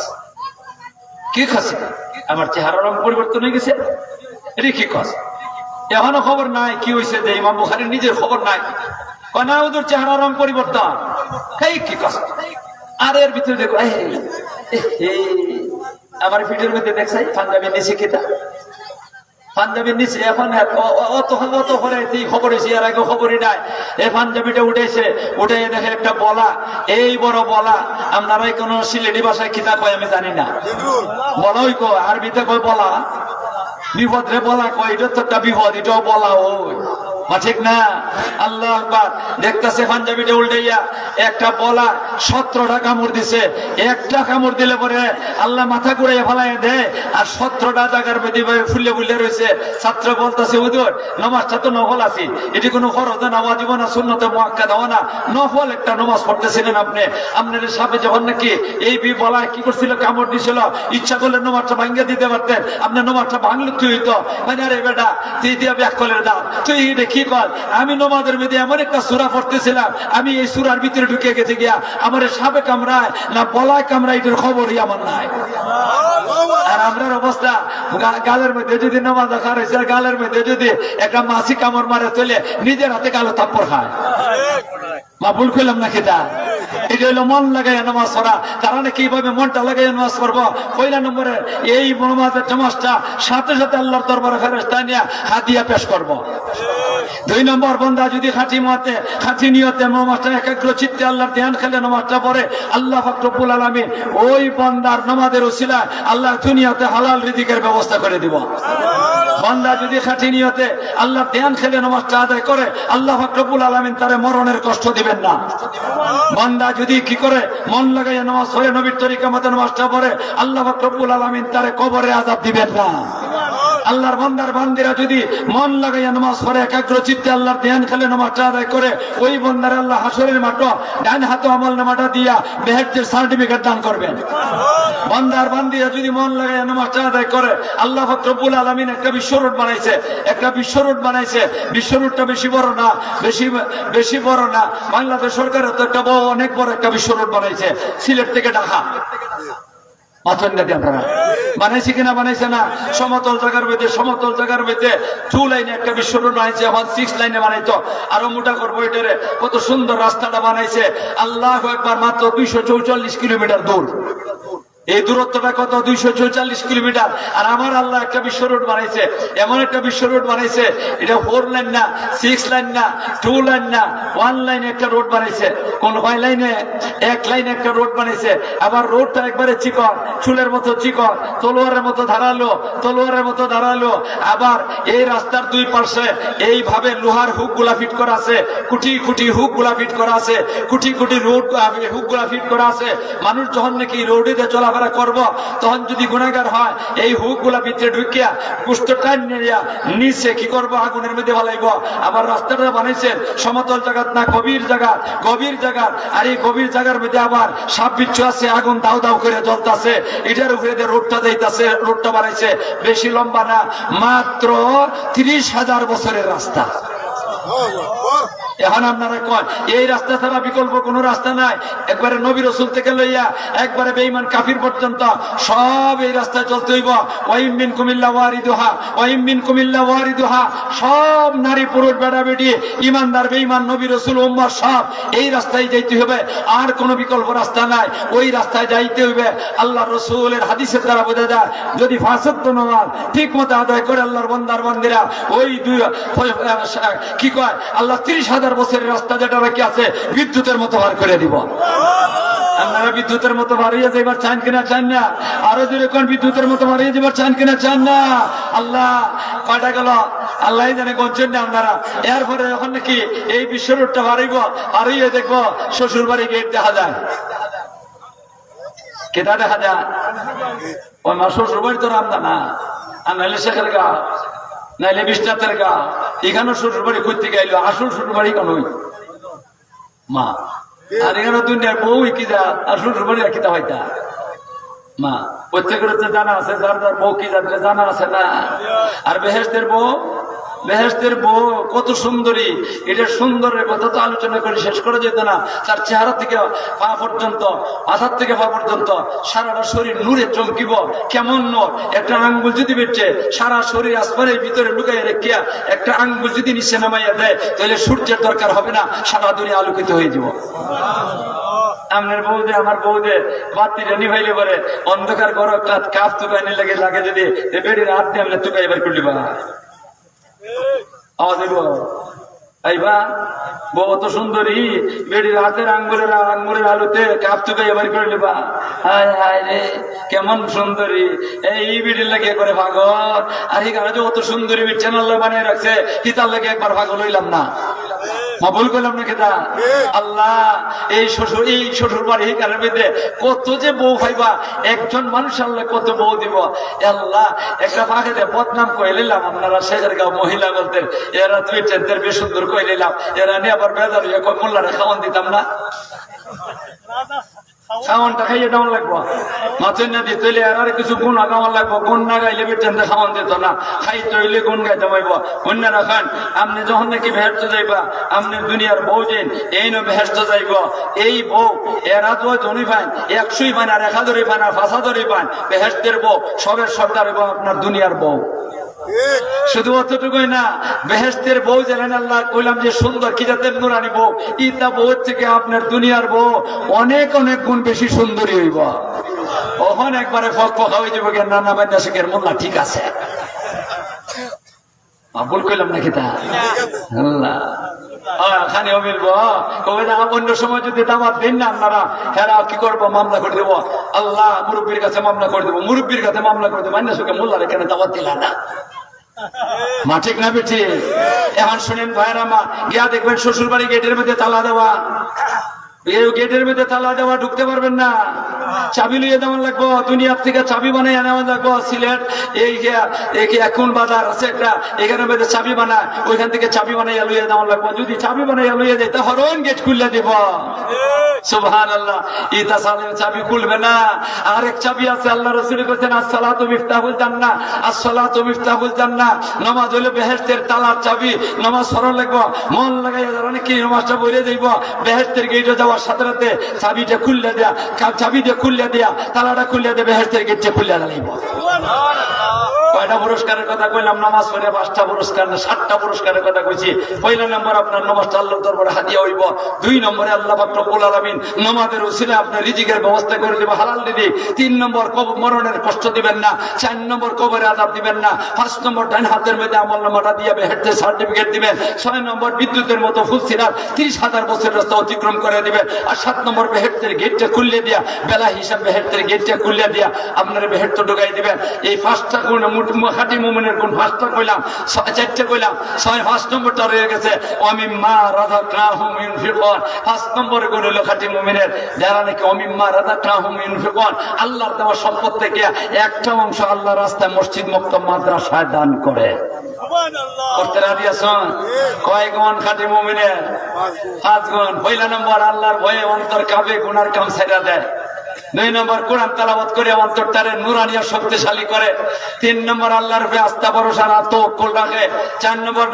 কি খাসি? আমার চেহারার রং পরিবর্তন হয়ে গেছে, এটা কি কস? এখনো খবর নাই কি হয়েছে, যে ইমাম বুখারীর নিজের খবর নাই। কনা ওদের চেহারা রং পরিবর্তন, কি কথা? আর এর ভিতরে দেখো আমার ভিডিওর মধ্যে দেখছাই পাঞ্জাবি নিচে কিতা, পাঞ্জাবির নিচে এখন অত করে খবর হয়েছে, এর আগে খবরই নাই। এই পাঞ্জাবিটা উঠেছে, উঠে দেখে একটা বলা, এই বড় বলা। আপনারাই কোন সিলেটি ভাষায় কিতা কয় আমি জানি না, বলাই কয়, আরবিতে কয় বলা, বিপদ রে বলা কয়, এটা তো একটা বিপদ, এটাও বলা ওই ঠিক না? আল্লাহ আকবার। দেখতেছে পাঞ্জাবিটা উল্টাইয়া একটা বলা 17টা কামড় দিছে। একটা কামড় দিলে পরে আল্লাহ মাথা ঘুরাইয়া ফেলাই দেয়, আর 17টা জায়গার মধ্যে ফুলে ফুলে রয়েছে। ছাত্র বলতেছে, হুজুর নামাজটা তো নফল আছে, এটি কোনো ফরজ না, ওয়াজিব না, সুন্নতে মুআক্কাদা না, নফল একটা নামাজ পড়তেছিলেন আপনি। আপনার সাথে যখন নাকি এই বলা কি করছিল, কামড় দিছিল, ইচ্ছা করলে নামাজটা ভাঙ্গিয়ে দিতে পারতেন। আপনার নামাজটা ভাঙলে তুই তো মানে, আরে বেটা তুই দিয়া ব্যাকলের দাম, তুই দেখি কর, আমি নামাজের মধ্যে এমন একটা সূরা পড়তেছিলাম, আমি এই সূরার ভিতরে ঢুকে গেছে গিয়া, আমার সাপে কামড়ায় না বলায় কামড়ায়, এটার খবরই আমার নাই। আর আমরার অবস্থা, গালের মধ্যে যদি নামাজ রাখা রয়েছে, গালের মধ্যে যদি একটা মাছি কামড় মারে চলে, নিজের হাতে গালে থাপ্পড় খায়। মা ভুল করলাম না খেতা? এটা হলো মন লাগাইয়া নামাজ পড়া। তারা নাকি এইভাবে মনটা লাগাইয়া নামাজ পড়বো। পয়লা নম্বরে এই নামাজের নামাজটা সাথে সাথে আল্লাহর দরবারে ফেরেশতা নিয়ে হাদিয়া পেশ করবো। 2 নম্বর, বান্দা যদি খাঁটি নিয়তে নামাজটা একাগ্র চিত্তে আল্লাহর ধ্যান খেলে নামাজটা পড়ে, আল্লাহ পাক রব্বুল আলামিন ওই বান্দার নামাজের ওসিলায় আল্লাহ দুনিয়াতে হালাল রিজিকের ব্যবস্থা করে দিব। বান্দা যদি খাঁটি নিয়তে আল্লাহর ধ্যান খেলে নামাজটা আদায় করে, আল্লাহ পাক রব্বুল আলামিন তারে মরণের কষ্ট দিবেন না। বান্দা যদি কি করে মন লাগাইয়া নামাজ পড়ে, নবীর তরিকা মতে নামাজটা পড়ে, আল্লাহ পাক রব্বুল আলামিন তারে কবরে আযাব দিবেন না। আল্লাহর বান্দার বান্দিরা যদি মন লাগাইয়া নামাজ পড়ে, একাগ্র চিত্তে আল্লাহর ধ্যান খেলে নামাজটা আদায় করে, ওই বান্দার আল্লাহ হাসরের মাঠে ডান হাতে আমলনামাটা দিয়া বেহেশতের সার্টিফিকেট দান করবেন। বান্দার বান্দিরা যদি মন লাগাইয়া নামাজটা আদায় করে, আল্লাহ পাক রব্বুল আলামিন একটা বিশ্ব রোড বানাইছে, একটা বিশ্ব রোড বানাইছে। বিশ্ব রোডটা বেশি বড় না, বেশি বড় না, বাংলাদেশ সরকারের তো একটা অনেক বড় একটা বিশ্ব রোড বানাইছে, সিলেট থেকে ঢাকা। আপনারা বানাইছে কিনা? বানাইছে না? সমতল জায়গার মধ্যে 2 লাইনে একটা বিশ্ব রোড বানাইছে, এখন 6 লাইনে বানাইতো, আরো মোটা করবো এটারে। কত সুন্দর রাস্তাটা বানাইছে, আল্লাহু আকবার। মাত্র 244 কিলোমিটার দূর। এই দূরত্বটা কত? 244 কিলোমিটার। আর আমার আল্লাহ একটা বিশ্ব রোড বানাইছে, এমন একটা বিশ্ব রোড বানাইছে, এটা 4 লাইন না, 6 লাইন না, 2 লাইন না, 1 লাইনে একটা রোড বানাইছে। কোন 1 লাইনে? 1 লাইনে একটা রোড বানাইছে। আবার রোডটা একবারে চিকন, চুলের মতো চিকন, তলোয়ারের মতো ধারালো। আবার এই রাস্তার 2 পাশে এইভাবে লোহার হুক গুলা ফিট করা আছে, কুটি হুক গুলা ফিট করা আছে, কুটি হুক গুলা ফিট করা আছে। মানুষ যখন নাকি রোডে চলাফেরা চলাফেরা করব, তখন যদি গুনাহগার হয় এই হুক গুলা ভিতরে ঢুকিয়া কুষ্ঠ টান নিয়া নিচে কি করবো আগুনের মধ্যে ভালাইব। আবার রাস্তাটা বানাইছেন সমতল জায়গা না, গভীর জায়গা, গভীর জায়গা। আর এই গভীর জায়গার মধ্যে আবার সাপ বিচ্ছু আছে, আগুন দাউ দাউ করে জ্বলতেছে, এটার উপরে রোডটা যাইতেছে, রোডটা বানাইছে বেশি লম্বা না, মাত্র 30,000 বছরের রাস্তা। এখন আপনারা কয় এই রাস্তা ছাড়া বিকল্প কোন রাস্তা নাই, একবারে নবী রাসূল থেকে লইয়া একবারে বেঈমান কাফির পর্যন্ত সব এই রাস্তায় চলতে হইব। ওয়াইম মিনকুম ইল্লা ওয়ারিদুহা, ওয়াইম মিনকুম ইল্লা ওয়ারিদুহা, সব নারী পুরুষ বেটা বেটি ঈমানদার বেঈমান নবী রাসূল উম্মত সব এই রাস্তায় যাইতে হবে, আর কোনো বিকল্প রাস্তা নাই, ওই রাস্তায় যাইতে হইবে। আল্লাহ রাসূলের হাদিসের দ্বারা বোঝা যায় যদি 5 ওয়াক্ত নামাজ ঠিক মতো আদায় করে আল্লাহর বান্দার বান্দিরা ওই কি কয় আল্লাহ 30,000 বছরের রাস্তা যেটা বাকি আছে বিদ্যুতের মতো বার করে দিব। আপনারা বিদ্যুতের মতো বাড়িয়ে যাইবার চান কিনা চান না? আরো জোরে কোন বিদ্যুতের মতো বাড়িয়ে যাবার চান কিনা চান না? আল্লাহ কয়টা গেল আল্লাহ জানে, গঞ্চেন না আপনারা। এরপরে যখন নাকি এই বিশ্ব রোডটা বাড়াইব, বাড়িয়ে দেখবো শ্বশুর বাড়ি গেট দেখা যায়, কেটা দেখা যায় ওই মা শ্বশুর বাড়ি তো রামদা না, আর নাইলে শেখের গা, নাইলে বিষ্ণাতের গা, এখানেও শ্বশুর বাড়ি খুঁজতে গেল, আসল শ্বশুর বাড়ি কেন মা, আর এখানে দুনিয়ার বউ কি যা, আর শ্বশুর বাড়ি কিতা হইতা মা, প্রত্যেকের জানা আছে যার যার বউ কি যাতে জানা আছে না। আর বেহেশতের বউ, বেহেশতের বউ কত সুন্দরী, এটা সুন্দরের কথা তো আলোচনা করে শেষ করা যেত না। তার চেহারা থেকে পা পর্যন্ত, মাথার থেকে পা পর্যন্ত সারাটা শরীর নূরে চমকিব, কেমন নূর। একটা আঙ্গুল যদি বেঁচে সারা শরীর আসমানের ভিতরে লুকাইয়া রেখিয়া একটা আঙ্গুল যদি নিচে নামাইয়া দেয় তাহলে সূর্যের দরকার হবে না, সারা দুনিয়া আলোকিত হয়ে যাব। আপনার বৌদে আমার বৌদে বাতি রানি হইলে পরে অন্ধকার ঘর কাপ তুকাইনে লাগে লাগে যদি বেড়ির হাত দিয়ে আমরা তুকাই এবার করলি বা আইবা বউ তো সুন্দরী, বেড়ির হাতের আঙ্গুলের আলুতে কাপ তুকাই এবার করলি বা, হায় হায় রে কেমন সুন্দরী এই বেড়ির লাগে করে পাগল। আর এই গানে যে অত সুন্দরী বিচ্ছেন আল্লাহ বানিয়ে রাখছে, কি তার লাগে একবার পাগল হইলাম না, ভুল করলাম না কেটা? আল্লাহ এই শ্বশুর বাড়ি কারণে কত যে বউ পাইবা, একজন মানুষ আল্লাহ কত বউ দিব। আল্লাহ একটা ফাঁকে বদনাম কয়ে নিলাম, আপনারা শেখের গাঁও মহিলা বলতেন এরা তুই চেন্দের বেশ সুন্দর কয়ে নিলাম, এরা নিয়ে আবার বেজার মোল্লারে খাওয়ান দিতাম না, খাওয়ানটা খাইয়ে দেওয়ান লাগবো, মাছের না দিয়ে তৈলে আর কিছু গুণ গাওয়ান লাগবো, গুণ না গাইলে বেটেন খাওয়ান দিত না, খাই তৈলে গুণ গাইতে পাইব। অন্যরা খান আপনি যখন নাকি ভেস্ট যাইবা, আপনি দুনিয়ার বউ দিন এই নো ভেস্ট যাইব, এই বউ এরা তো জনি পান 100 পান আর 1000 পান আর 5000 পান, ভেস্টের বউ সবের সর্দার এবং আপনার দুনিয়ার বউ। শুধু অতটুকুই না, বেহেশতের বউ জানেন আল্লাহ কইলাম যে সুন্দর কি জাতের নুরানি বউ, ইতা বউ থেকে আপনার দুনিয়ার বউ অনেক অনেক গুণ বেশি সুন্দরী হইব। ওখানে একবারে ফক ফকা হয়ে যাবো, নানা বাইনা শেখের মোল্লা ঠিক আছে, ভুল কইলাম নাকি তা? আল্লাহ খানি মিলব অন্য সময় যদি দাওয়াত দিন না আপনারা, হেরা কি করবো মামলা করে দেবো, আল্লাহ মুরব্বীর কাছে মামলা করে দেবো, মুরব্বীর কাছে মামলা করে দেবো, বাইনা শেখের মোল্লার এখানে দাওয়াত দিলা না, মা ঠিক না বেঠি? এখন শুনেন ভাইরা মা, গিয়া দেখবেন শ্বশুর বাড়ি গেটের মধ্যে তালা দেওয়া, গেটের মধ্যে তালা দেওয়া, ঢুকতে পারবেন না, চাবি লইয়ে দেওয়ান লাগবো, দুনিয়ার থেকে চাবি বানাই নেওয়া লাগবো। সিলেট এই এখন বাজার আছে একটা, এখানে মধ্যে চাবি বানায়, ওইখান থেকে চাবি বানাইয়া লইয়া দেওয়ান লাগবো। যদি চাবি বানাইয়া লইয়া যায় তা হরণ গেট খুললে দিব, সুবহানাল্লাহ। ইতা সালের চাবি খুলবে না। আরেক চাবি আছে, আল্লাহ রাসূল বলেছেন আসসালাতু মিফতাহুল জান্নাহ, আসসালাতু মিফতাহুল জান্নাহ, নামাজ হলো বেহেশতের তালার চাবি। নামাজ পড়া লাগবো, মন লাগাইয়া যারা নাকি নামাজটা পড়ে যাইব, বেহেশতের গেটে যাওয়ার সাথে সাথে চাবিটা খুললে দেয়া, চাবি দিয়ে খুললে দেয়া, তালাটা খুললে দিয়ে বেহেশতের গেটটা খুললে দাঁড়াইব। কয়টা পুরস্কারের কথা কইলাম? নামাজ পড়ে 5টা পুরস্কার না 7টা পুরস্কারের কথা কইছি। পয়লা নম্বর আপনার নামাজটা আল্লাহর দরবারে হাদিয়া হইব। 2 নম্বরে আল্লাহ পাক রব্বুল আলামিন নামাজের উসিলা আপনার রিজিকের ব্যবস্থা করে দেব হালাল দিদি। 3 নম্বর কবর মরণের কষ্ট দিবেন না। 4 নম্বর কবরে আযাব দিবেন না। 5 নম্বর ডান হাতের মধ্যে আমলনামাটা দিয়ে বেহেশতের সার্টিফিকেট দিবেন। 6 নম্বর বিদ্যুতের মতো ফুলসিরাত 30,000 বছরের রাস্তা অতিক্রম করে দিবেন। আর 7 নম্বর বেহেশতের গেটটা খুলে দিয়া, বেলা হিসাব বেহেশতের গেটটা খুলে দিয়া আপনারা বেহেশত ঢুকাই দিবেন। এই 5টা গুণ খাঁটি মুমিনের গুণ 5টা কইলাম, 4টা কইলাম, 5 নম্বরটা রয়ে গেছে ওয়ামিম্মা রাযাকনাহুম ইউনফিকুন। 5 নম্বরে গুণ হলো খাঁটি মুমিনের যারা নাকি ওয়ামিম্মা রাযাকনাহুম ইউনফিকুন, আল্লাহর দেওয়া সম্পদ থেকে একটা অংশ আল্লাহর রাস্তায় মসজিদ মুক্ত মাদ্রাসায় দান করে। করতে রাজি আছেন? কয় গুণ খাঁটি মুমিনের? 5 গুণ। পয়লা নম্বর আল্লাহর ভয়ে অন্তর কাঁপে, গুনার কাম ছেড়ে দেয়। 2 নম্বর কোরআন তেলাওয়াত করে অন্তরটারে নূরানিয়া শক্তিশালী করে। 3 নম্বর আল্লাহর উপরে আস্থা ভরসা না তাওয়াক্কুল রাখে। 4 নম্বর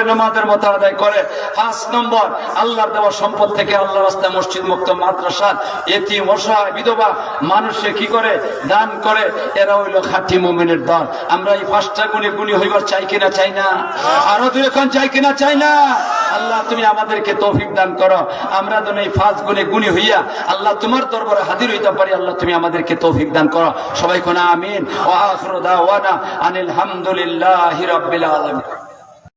নামাজের মতো আদায় করে। 5 নম্বর আল্লাহর দেওয়া সম্পদ থেকে আল্লাহর রাস্তায় মসজিদ মুক্ত মাদ্রাসা এতিম অসহায় বিধবা মানুষে কি করে? দান করে। এরা হইল খাঁটি মুমিনের দল। আমরা এই 5টা গুণে গুণী হইবার চাই কিনা চাই না? আরো 2 এখন চাই কিনা চাই না? আল্লাহ তুমি আমাদেরকে তৌফিক দান করো, আমরা যেন এই 5 গুণে গুণী হইয়া আল্লাহ তোমার দরবারে হাজির হইতে পারি। আল্লাহ তুমি আমাদেরকে তৌফিক দান করো। সবাই কোনা আমিন। ওয়া আখিরু দাওয়ানা আনিল হামদুলিল্লাহি রাব্বিল আলামিন।